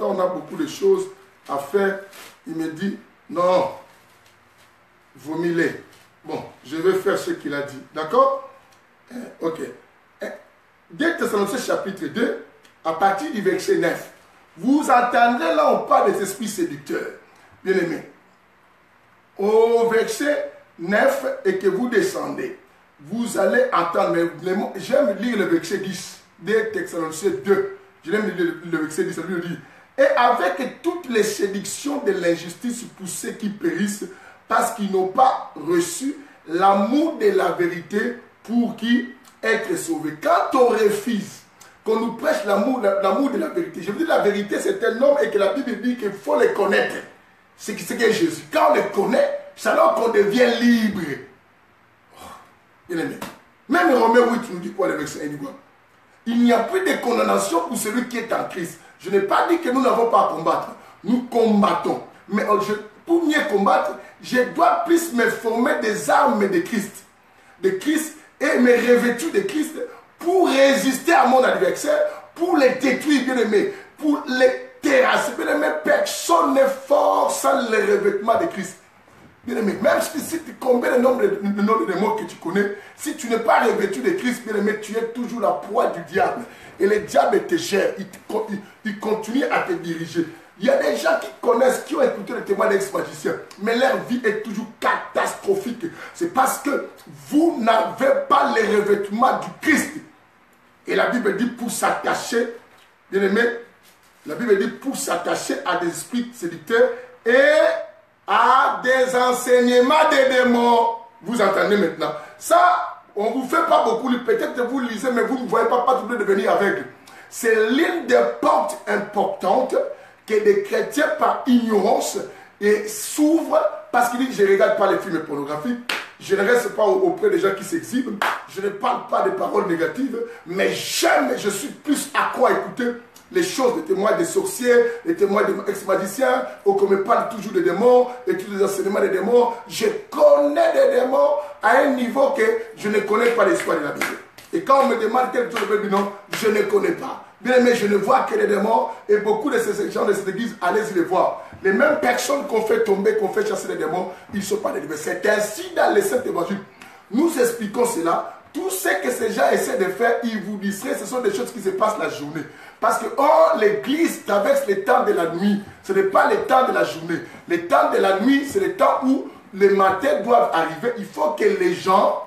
on a beaucoup de choses à faire. Il me dit, non, vomis-les. Bon, je vais faire ce qu'il a dit. D'accord? Ok. 2 Thessaloniciens chapitre 2, à partir du verset 9. Vous entendrez là, on parle des esprits séducteurs. Bien aimé. Au verset 9, et que vous descendez, vous allez entendre. J'aime lire le verset 10, 2 Thessaloniciens 2. J'aime lire le verset 10, ça lui dit. Et avec toutes les séductions de l'injustice pour ceux qui périssent, parce qu'ils n'ont pas reçu l'amour de la vérité pour qui être sauvés. Quand on refuse qu'on nous prêche l'amour de la vérité, je veux dire la vérité c'est un homme et que la Bible dit qu'il faut le connaître. C'est ce qu'est Jésus. Quand on le connaît, c'est alors qu'on devient libre. Oh, bien aimé. Même Romains 8 nous dit quoi le verset 1? Il n'y a plus de condamnation pour celui qui est en Christ. Je n'ai pas dit que nous n'avons pas à combattre. Nous combattons. Mais pour mieux combattre, je dois plus me former des armes de Christ. De Christ et me revêtir de Christ pour résister à mon adversaire, pour les détruire, bien aimé, pour les terrasser. Bien aimé, personne n'est fort sans le revêtement de Christ. Bien aimé, même si tu combien de nombre de mots que tu connais, si tu n'es pas revêtu de Christ, bien aimé, tu es toujours la proie du diable. Et le diable te gère, il continue à te diriger. Il y a des gens qui connaissent, qui ont écouté le témoin d'ex-magicien, mais leur vie est toujours catastrophique. C'est parce que vous n'avez pas le revêtement du Christ. Et la Bible dit pour s'attacher, bien aimé, la Bible dit pour s'attacher à des esprits séducteurs et à des enseignements des démons. Vous entendez maintenant? Ça, on ne vous fait pas beaucoup, peut-être vous lisez, mais vous ne voyez pas tout devenir aveugle. C'est l'une des portes importantes que des chrétiens par ignorance s'ouvrent parce qu'il dit, je ne regarde pas les films pornographiques, je ne reste pas auprès des gens qui s'exhibent, je ne parle pas des paroles négatives, mais j'aime, je suis plus à quoi écouter les choses, les témoins des sorciers, les témoins des ex-magiciens, qu'on me parle toujours des démons, et tous les enseignements des démons. Je connais des démons à un niveau que je ne connais pas l'histoire de la Bible. Et quand on me demande quelque chose de Bible, non, je ne connais pas. Bien aimé, je ne vois que les démons, et beaucoup de ces gens de cette église, allez-y les voir. Les mêmes personnes qu'on fait tomber, qu'on fait chasser les démons, ils ne sont pas des démons. C'est ainsi dans les sept évangiles. Nous expliquons cela. Tout ce que ces gens essaient de faire, ils vous disent, ce sont des choses qui se passent la journée. Parce que l'église traverse les temps de la nuit. Ce n'est pas les temps de la journée. Les temps de la nuit, c'est le temps où les matins doivent arriver. Il faut que les gens,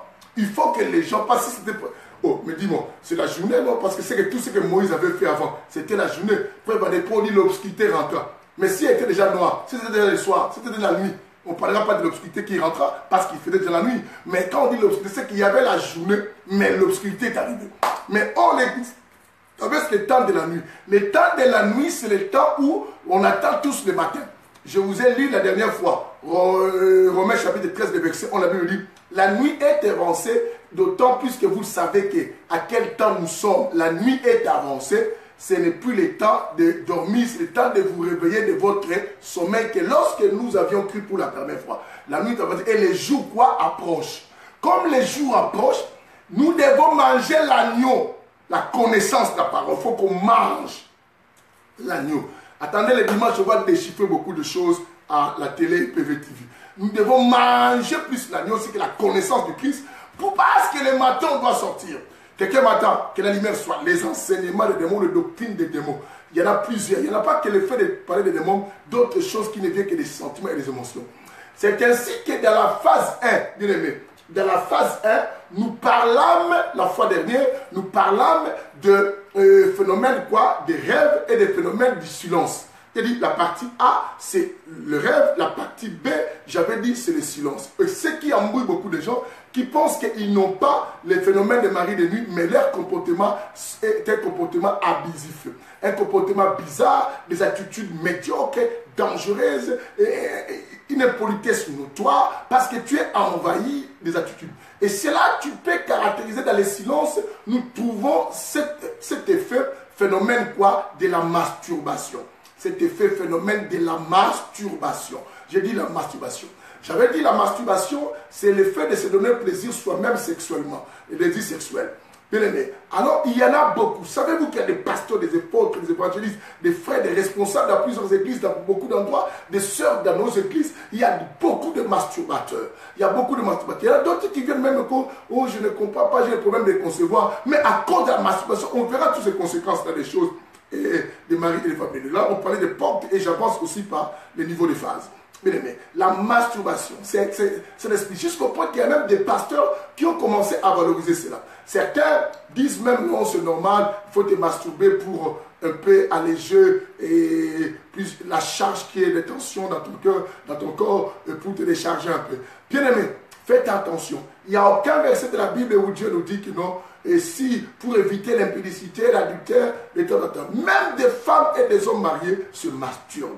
parce que c'était... Oh, mais dis-moi, c'est la journée, non? Parce que c'est que tout ce que Moïse avait fait avant, c'était la journée. Après, on dit l'obscurité rentra. Mais si elle était déjà noire, si c'était déjà le soir, si c'était déjà la nuit, on ne parlera pas de l'obscurité qui rentra parce qu'il faisait déjà la nuit. Mais quand on dit l'obscurité, c'est qu'il y avait la journée, mais l'obscurité est arrivée. Mais l'église traverse le temps de la nuit. Le temps de la nuit, c'est le temps où on attend tous le matin. Je vous ai lu la dernière fois, Romains chapitre 13, verset 11, la Bible dit, la nuit est avancée, d'autant plus que vous savez à quel temps nous sommes. La nuit est avancée, ce n'est plus le temps de dormir, c'est le temps de vous réveiller de votre sommeil que lorsque nous avions cru pour la première fois. La nuit est avancée et les jours approchent. Comme les jours approchent, nous devons manger l'agneau, la connaissance de la parole. Il faut qu'on mange l'agneau. Attendez, le dimanche, on va déchiffrer beaucoup de choses à la télé PVTV. Nous devons manger plus l'agneau, c'est que la connaissance du Christ, parce que le matin, on doit sortir. Quelqu'un m'attend, que la lumière soit les enseignements des démons, les doctrines des démons. Il y en a plusieurs. Il n'y en a pas que le fait de parler des démons, d'autres choses qui ne viennent que des sentiments et des émotions. C'est ainsi que dans la phase 1, bien aimé, dans la phase 1, nous parlâmes, la fois dernière, nous parlâmes de phénomènes des rêves et des phénomènes du silence. C'est-à-dire la partie A, c'est le rêve, la partie B, j'avais dit, c'est le silence. Et ce qui embrouille beaucoup de gens qui pensent qu'ils n'ont pas les phénomènes de mari de nuit, mais leur comportement est un comportement abusif. Un comportement bizarre, des attitudes médiocres, dangereuses, une impolitesse notoire, parce que tu es envahi des attitudes. Et c'est là que tu peux caractériser dans le silence, nous trouvons cet effet, phénomène de la masturbation. Cet effet phénomène de la masturbation. J'ai dit la masturbation. J'avais dit la masturbation, c'est le fait de se donner plaisir soi-même sexuellement, le plaisir sexuel. Bien aimé. Alors, il y en a beaucoup. Savez-vous qu'il y a des pasteurs, des apôtres, des évangélistes, des frères, des responsables dans plusieurs églises, dans beaucoup d'endroits, des sœurs dans nos églises, il y a beaucoup de masturbateurs. Il y a beaucoup de masturbateurs. Il y en a d'autres qui viennent même dire, oh, je ne comprends pas, j'ai des problèmes de concevoir. Mais à cause de la masturbation, on verra toutes ces conséquences dans les choses. Et des maris et des familles. Là, on parlait des portes et j'avance aussi par les niveaux de phase. Bien aimé, la masturbation, c'est l'esprit. Jusqu'au point qu'il y a même des pasteurs qui ont commencé à valoriser cela. Certains disent même non, c'est normal, il faut te masturber pour un peu alléger et plus la charge qui est de tension dans ton cœur, dans ton corps, pour te décharger un peu. Bien aimé, faites attention. Il n'y a aucun verset de la Bible où Dieu nous dit que non. Et si, pour éviter l'impudicité, l'adultère, de temps en temps, même des femmes et des hommes mariés se masturbent.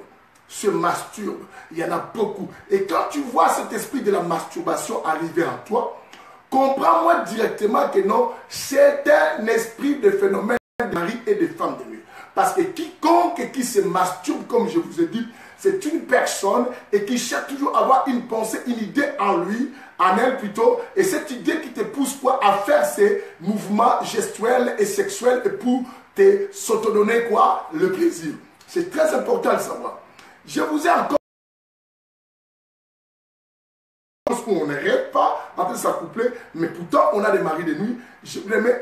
Il y en a beaucoup. Et quand tu vois cet esprit de la masturbation arriver en toi, comprends-moi directement que non, c'est un esprit de phénomène de mari et de femmes de nuit. Parce que quiconque qui se masturbe, comme je vous ai dit, c'est une personne et qui cherche toujours à avoir une pensée, une idée en lui, en elle plutôt, et cette idée qui te pousse à faire ces mouvements gestuels et sexuels et pour te s'autodonner le plaisir. C'est très important de savoir. Je vous ai encore on n'arrête pas en train de s'accoupler, mais pourtant on a des maris de nuit.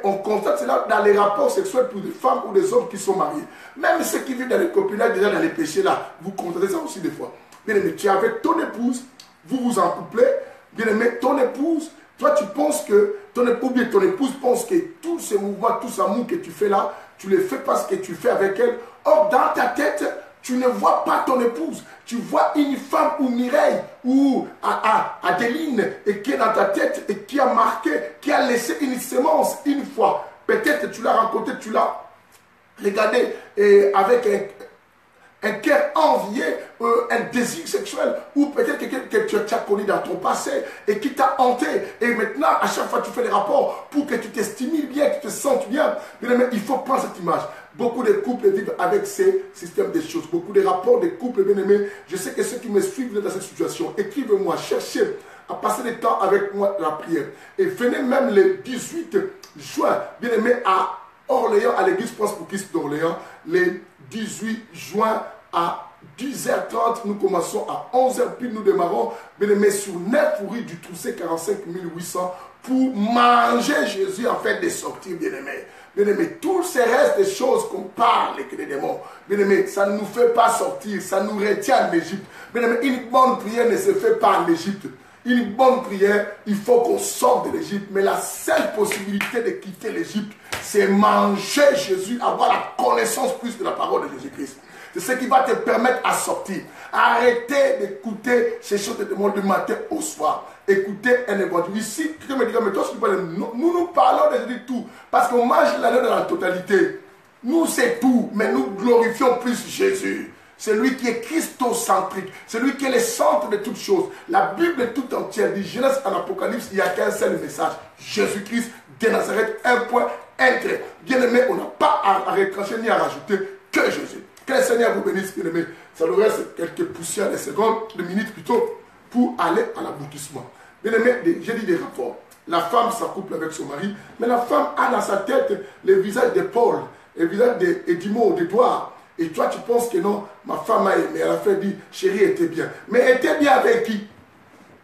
On constate cela dans les rapports sexuels pour des femmes ou des hommes qui sont mariés. Même ceux qui vivent dans les copinages, déjà dans les péchés là, vous constatez ça aussi des fois. Bien aimé, tu es avec ton épouse, vous vous encouplez, bien aimé, ton épouse, toi tu penses que, ton épouse pense que tous ces mouvements, tout ce amour que tu fais là, tu les fais parce que tu fais avec elle. Or dans ta tête, tu ne vois pas ton épouse. Tu vois une femme ou Mireille ou Adeline et qui est dans ta tête et qui a marqué, qui a laissé une sémence une fois. Peut-être tu l'as rencontré, tu l'as regardé avec un cœur envié, un désir sexuel, ou peut-être quelqu'un que tu as connu dans ton passé et qui t'a hanté. Et maintenant, à chaque fois, tu fais des rapports pour que tu t'estimes bien, que tu te sentes bien. Bien-aimé, il faut prendre cette image. Beaucoup de couples vivent avec ces systèmes de choses. Beaucoup de rapports de couples, bien-aimés. Je sais que ceux qui me suivent dans cette situation, écrivez-moi, cherchez à passer du temps avec moi dans la prière. Et venez même le 18 juin, bien-aimé, à Orléans, à l'église France pour Christ d'Orléans, le 18 juin à 10h30, nous commençons à 11h pile, nous démarrons, bien aimé, sur 9 rue du Trousset 45 800 pour manger Jésus en fait de sortir, bien aimé. Bien aimé, tous ces restes des choses qu'on parle et que les démons, bien aimé, ça ne nous fait pas sortir, ça nous retient en Égypte. Bien aimé, une bonne prière ne se fait pas en Égypte. Une bonne prière, il faut qu'on sorte de l'Égypte. Mais la seule possibilité de quitter l'Égypte, c'est manger Jésus, avoir la connaissance plus de la parole de Jésus-Christ. C'est ce qui va te permettre à sortir. Arrêtez d'écouter ces choses de monde du matin au soir. Écoutez un évangile. Ici, quelqu'un me dit, mais toi, nous parlons de Jésus tout. Parce qu'on mange l'année dans la totalité. Nous, c'est tout. Mais nous glorifions plus Jésus. C'est lui qui est christocentrique. C'est lui qui est le centre de toutes choses. La Bible est tout entière. Du Genèse en Apocalypse, il n'y a qu'un seul message. Jésus-Christ de Nazareth, un point, un trait. Bien aimé, on n'a pas à retrancher ni à rajouter que Jésus. Que le Seigneur vous bénisse, bien aimé. Ça nous reste quelques poussières de secondes, de minutes plutôt, pour aller à l'aboutissement. Bien aimé, j'ai dit des rapports. La femme s'accouple avec son mari, mais la femme a dans sa tête le visage de Paul, le visage d'Edmond, d'Edouard. Et toi, tu penses que non, ma femme a aimé. Elle a fait dire, chérie était bien. Mais elle était bien avec qui?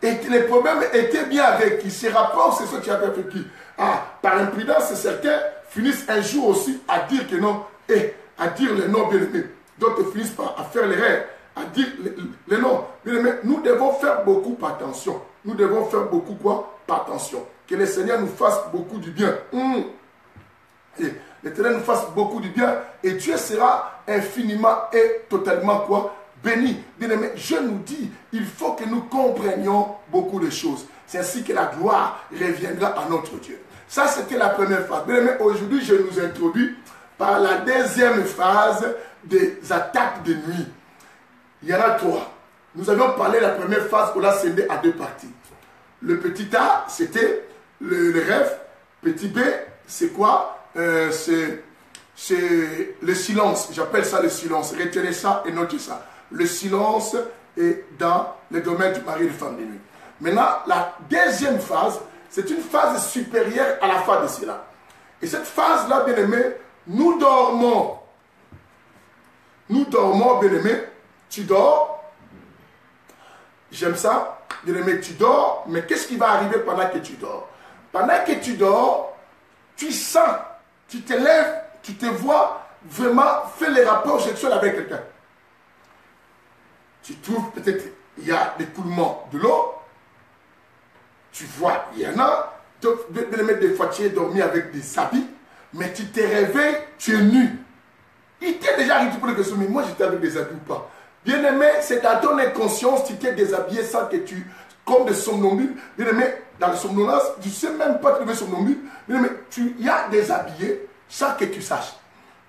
Et le problème était bien avec qui? Ces rapports, c'est ce que tu as fait avec qui? Ah, par imprudence, certains finissent un jour aussi à dire que non, et à dire les noms bien aimés. D'autres finissent par à faire l'erreur, à dire les noms bien aimés. Nous devons faire beaucoup attention. Nous devons faire beaucoup quoi? Attention. Que le Seigneur nous fasse beaucoup du bien. Et l'Éternel nous fasse beaucoup du bien et Dieu sera infiniment et totalement quoi? Béni. Bien-aimé, je nous dis, il faut que nous comprenions beaucoup de choses. C'est ainsi que la gloire reviendra à notre Dieu. Ça, c'était la première phase. Bien-aimé, aujourd'hui, je nous introduis par la deuxième phase des attaques de nuit. Il y en a trois. Nous avions parlé de la première phase, on l'a scindé à deux parties. Le petit A, c'était le rêve. Petit B, c'est quoi? C'est le silence. J'appelle ça le silence. Retenez ça et notez ça. Le silence est dans le domaine du mari et de femme de nuit. Maintenant, la deuxième phase, c'est une phase supérieure à la phase de cela. Et cette phase-là, bien aimé, nous dormons. Nous dormons, bien aimé. Tu dors. J'aime ça. Bien aimé, tu dors. Mais qu'est-ce qui va arriver pendant que tu dors? Pendant que tu dors, tu sens, tu te lèves, tu te vois vraiment faire les rapports sexuels avec quelqu'un. Tu trouves peut-être il y a des coulements de l'eau. Tu vois, il y en a. Des fois, tu es dormi avec des habits, mais tu te réveilles, tu es nu. Il t'est déjà arrivé pour le question, mais moi j'étais avec des habits ou pas. Bien aimé, c'est dans ton inconscience, tu t'es déshabillé sans que tu, comme des somnambules, bien aimé, dans le somnolence, tu ne sais même pas trouver somnambule, bien aimé, tu y as déshabillé sans que tu saches.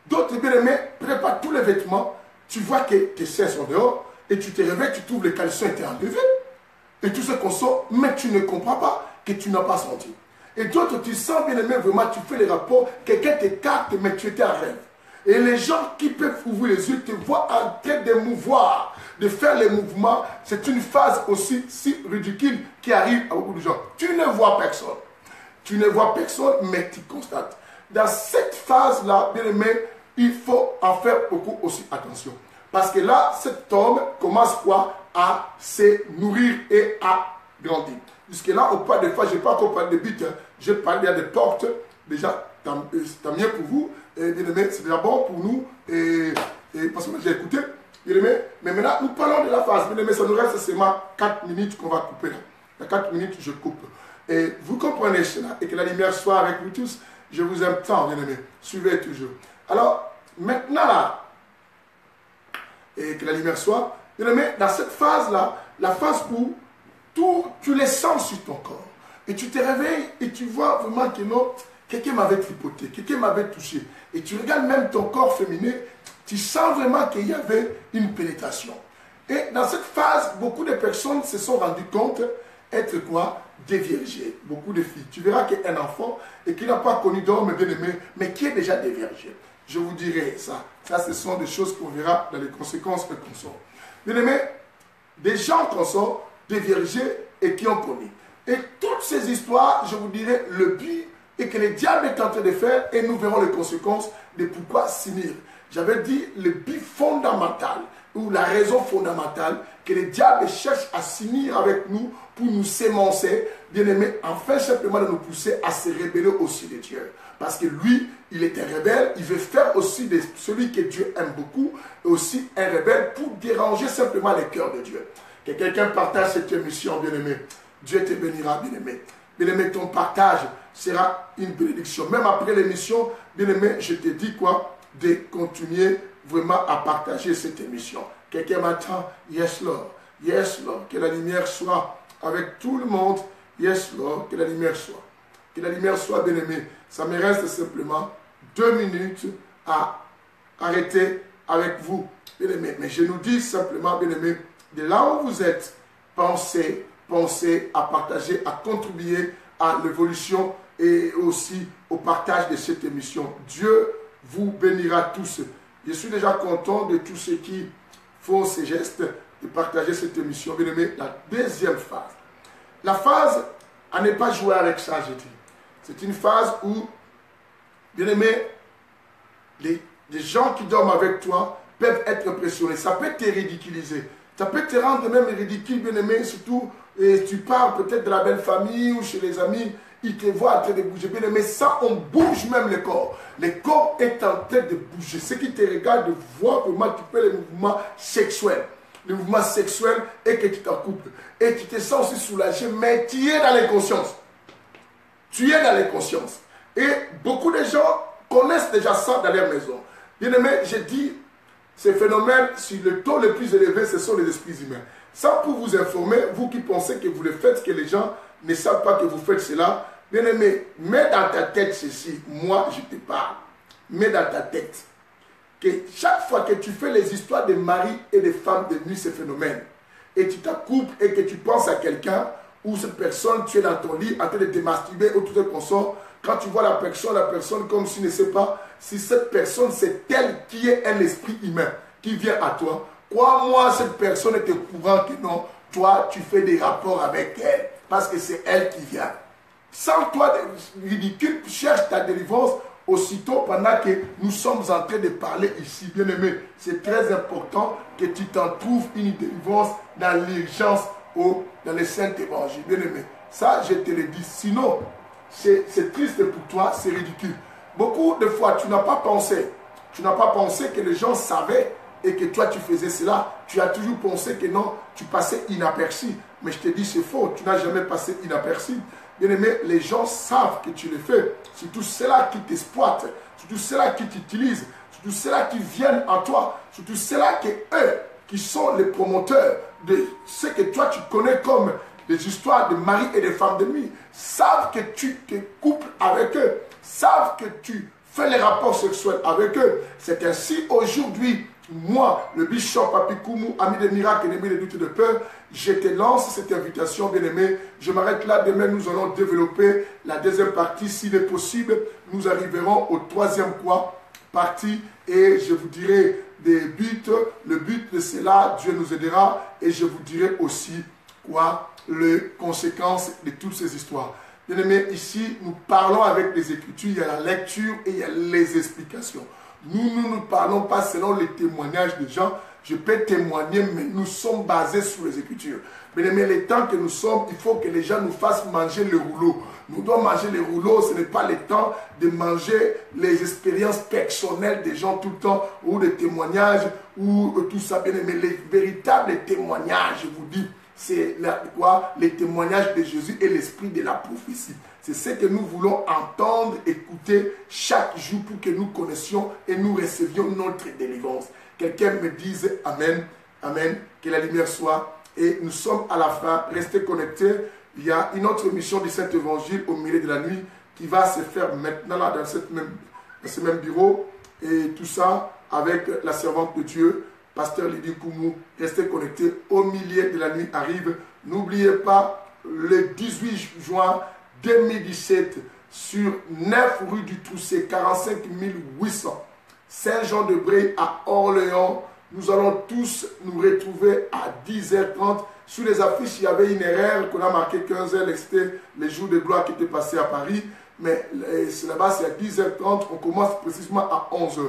D'autres, bien aimé, prépare tous les vêtements, tu vois que tes seins sont dehors, et tu te réveilles, tu trouves les caleçons étaient enlevés, et tout ce qu'on sent, mais tu ne comprends pas que tu n'as pas senti. Et d'autres, tu sens bien aimé, vraiment, tu fais les rapports, quelqu'un t'écarte, mais tu étais en rêve. Et les gens qui peuvent ouvrir les yeux te voient en train de mouvoir, de faire les mouvements. C'est une phase aussi si ridicule qui arrive à beaucoup de gens. Tu ne vois personne. Tu ne vois personne, mais tu constates. Dans cette phase-là, bien aimé, il faut en faire beaucoup aussi attention. Parce que là, cet homme commence quoi? À se nourrir et à grandir. Jusque-là, on parle des fois, je n'ai pas encore parlé de but. Je parle, il y a des portes. Déjà, tant mieux pour vous. Et bien aimé, c'est déjà bon pour nous. Et parce que j'ai écouté. Bien aimé, mais maintenant, nous parlons de la phase. Bien aimé, ça nous reste seulement 4 minutes qu'on va couper là. Dans 4 minutes, je coupe. Et vous comprenez cela. Et que la lumière soit avec vous tous. Je vous aime tant, bien aimé. Suivez toujours. Alors, maintenant là, et que la lumière soit, bien aimé, dans cette phase-là, la phase où tu les sens sur ton corps. Et tu te réveilles et tu vois vraiment que non, quelqu'un m'avait tripoté, quelqu'un m'avait touché. Et tu regardes même ton corps féminin, tu sens vraiment qu'il y avait une pénétration. Et dans cette phase, beaucoup de personnes se sont rendues compte être quoi? Déviergées. Beaucoup de filles. Tu verras qu'un enfant et qui n'a pas connu d'homme bien-aimé, mais qui est déjà déviergé. Je vous dirai ça. Ça, ce sont des choses qu'on verra dans les conséquences que qu'on sort. Bien-aimé, des gens qu'on sort déviergés et qui ont connu. Et toutes ces histoires, je vous dirai, le but est que le diable est en train de faire et nous verrons les conséquences de pourquoi s'unir. J'avais dit le but fondamental ou la raison fondamentale que le diable cherche à s'unir avec nous pour nous s'émancer, bien aimé, enfin simplement de nous pousser à se rébeller aussi de Dieu. Parce que lui, il est un rebelle, il veut faire aussi de celui que Dieu aime beaucoup, et aussi un rebelle pour déranger simplement les cœurs de Dieu. Que quelqu'un partage cette émission, bien aimé. Dieu te bénira, bien aimé. Bien aimé, ton partage sera une bénédiction. Même après l'émission, bien aimé, je te dis quoi? De continuer vraiment à partager cette émission. Quelqu'un m'attend, yes Lord, yes Lord, que la lumière soit avec tout le monde, yes Lord, que la lumière soit. Que la lumière soit, bien aimé. Ça me reste simplement 2 minutes à arrêter avec vous, bien aimé. Mais je nous dis simplement, bien aimé, de là où vous êtes, pensez à partager, à contribuer à l'évolution et aussi au partage de cette émission. Dieu vous bénira tous. Je suis déjà content de tous ceux qui font ces gestes de partager cette émission. Bien aimé, la deuxième phase. La phase à ne pas jouer avec ça, je dis. C'est une phase où, bien aimé, les gens qui dorment avec toi peuvent être impressionnés. Ça peut te ridiculiser. Ça peut te rendre même ridicule, bien aimé, surtout et tu pars peut-être de la belle famille ou chez les amis, ils te voient en train de bouger, bien aimé, ça on bouge même le corps. Le corps est en train de bouger. Ceux qui te regardent voient comment tu fais les mouvements sexuels. Le mouvement sexuel et que tu t'accouples. Et tu te sens aussi soulagé, mais tu es dans l'inconscience. Tu es dans l'inconscience. Et beaucoup de gens connaissent déjà ça dans leur maison. Bien aimé, j'ai dit, ces phénomènes, sur le taux le plus élevé, ce sont les esprits humains. Ça pour vous informer, vous qui pensez que vous le faites, que les gens ne savent pas que vous faites cela, bien aimé, mets dans ta tête ceci, moi je te parle, mets dans ta tête que chaque fois que tu fais les histoires de mari et de femmes de nuit, ces phénomènes, et tu t'accouples et que tu penses à quelqu'un, ou cette personne, tu es dans ton lit en train de te masturber ou tout ce consort, quand tu vois la personne comme si ne sait pas si cette personne c'est elle qui est un esprit humain qui vient à toi. Crois-moi, cette personne est au courant que non, toi tu fais des rapports avec elle parce que c'est elle qui vient. Sans toi, ridicule, cherche ta délivrance aussitôt pendant que nous sommes en train de parler ici. Bien aimé, c'est très important que tu t'en trouves une délivrance dans l'urgence ou dans les saints évangiles. Bien aimé, ça je te le dis. Sinon, c'est triste pour toi, c'est ridicule. Beaucoup de fois, tu n'as pas pensé que les gens savaient et que toi tu faisais cela. Tu as toujours pensé que non, tu passais inaperçu. Mais je te dis, c'est faux, tu n'as jamais passé inaperçu. Bien aimé, les gens savent que tu le fais. Surtout ceux-là qui t'exploitent, surtout ceux-là qui t'utilisent, surtout ceux-là qui viennent à toi, surtout ceux-là qui, eux, qui sont les promoteurs de ce que toi tu connais comme les histoires de mari et de femmes de nuit, savent que tu te couples avec eux, savent que tu fais les rapports sexuels avec eux. C'est ainsi aujourd'hui, moi, le bishop Papikoumou, ami des miracles et des doutes de peur, je te lance cette invitation, bien-aimé. Je m'arrête là. Demain, nous allons développer la deuxième partie. S'il est possible, nous arriverons au troisième partie et je vous dirai des buts. Le but de cela, Dieu nous aidera et je vous dirai aussi les conséquences de toutes ces histoires. Bien-aimé, ici, nous parlons avec les Écritures, il y a la lecture et il y a les explications. Nous ne parlons pas selon les témoignages des gens. Je peux témoigner, mais nous sommes basés sur les Écritures. Bien-aimé, les temps que nous sommes, il faut que les gens nous fassent manger le rouleau. Nous devons manger les rouleaux, ce n'est pas le temps de manger les expériences personnelles des gens tout le temps, ou des témoignages, ou tout ça. Bien-aimé, les véritables témoignages, je vous dis, c'est les témoignages de Jésus et l'esprit de la prophétie. C'est ce que nous voulons entendre, écouter chaque jour pour que nous connaissions et nous recevions notre délivrance. Quelqu'un me dise Amen, Amen, que la lumière soit. Et nous sommes à la fin, restez connectés. Il y a une autre émission du Saint-Évangile au milieu de la nuit qui va se faire maintenant là dans ce même bureau. et tout ça avec la servante de Dieu, Pasteur Lydie Koumou. Restez connectés, au milieu de la nuit arrive. N'oubliez pas, le 18 juin 2017, sur 9 rue du Trousset, 45 800, Saint-Jean-de-Bray à Orléans. Nous allons tous nous retrouver à 10h30. Sur les affiches, il y avait une erreur qu'on a marqué 15h, c'était les jours de gloire qui étaient passés à Paris. Mais là-bas, c'est à 10h30. On commence précisément à 11h.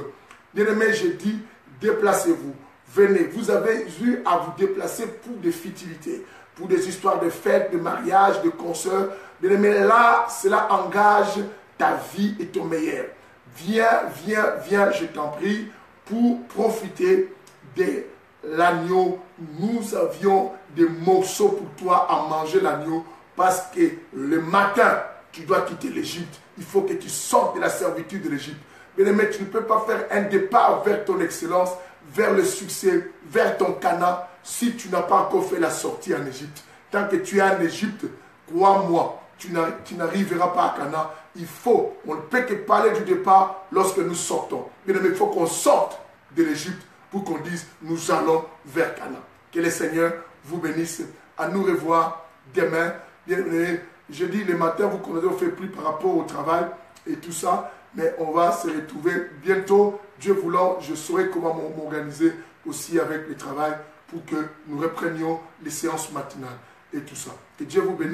Bien-aimés, j'ai dit, déplacez-vous. Venez. Vous avez eu à vous déplacer pour des futilités, pour des histoires de fêtes, de mariage, de concerts. Bien-aimés, là, cela engage ta vie et ton meilleur. Viens, viens, viens, je t'en prie, pour profiter de l'agneau. Nous avions des morceaux pour toi à manger l'agneau, parce que le matin, tu dois quitter l'Égypte. Il faut que tu sortes de la servitude de l'Égypte. Bien-aimé, tu ne peux pas faire un départ vers ton excellence, vers le succès, vers ton Canaan, si tu n'as pas encore fait la sortie en Égypte. Tant que tu es en Égypte, crois-moi, tu n'arriveras pas à Canaan. On ne peut que parler du départ lorsque nous sortons. Bien-aimé, il faut qu'on sorte de l'Égypte pour qu'on dise, nous allons vers Canaan. Que le Seigneur vous bénisse. À nous revoir demain. Bien-aimé, je dis le matin, vous connaissez, on fait plus par rapport au travail et tout ça, mais on va se retrouver bientôt. Dieu voulant, je saurai comment m'organiser aussi avec le travail pour que nous reprenions les séances matinales et tout ça. Que Dieu vous bénisse.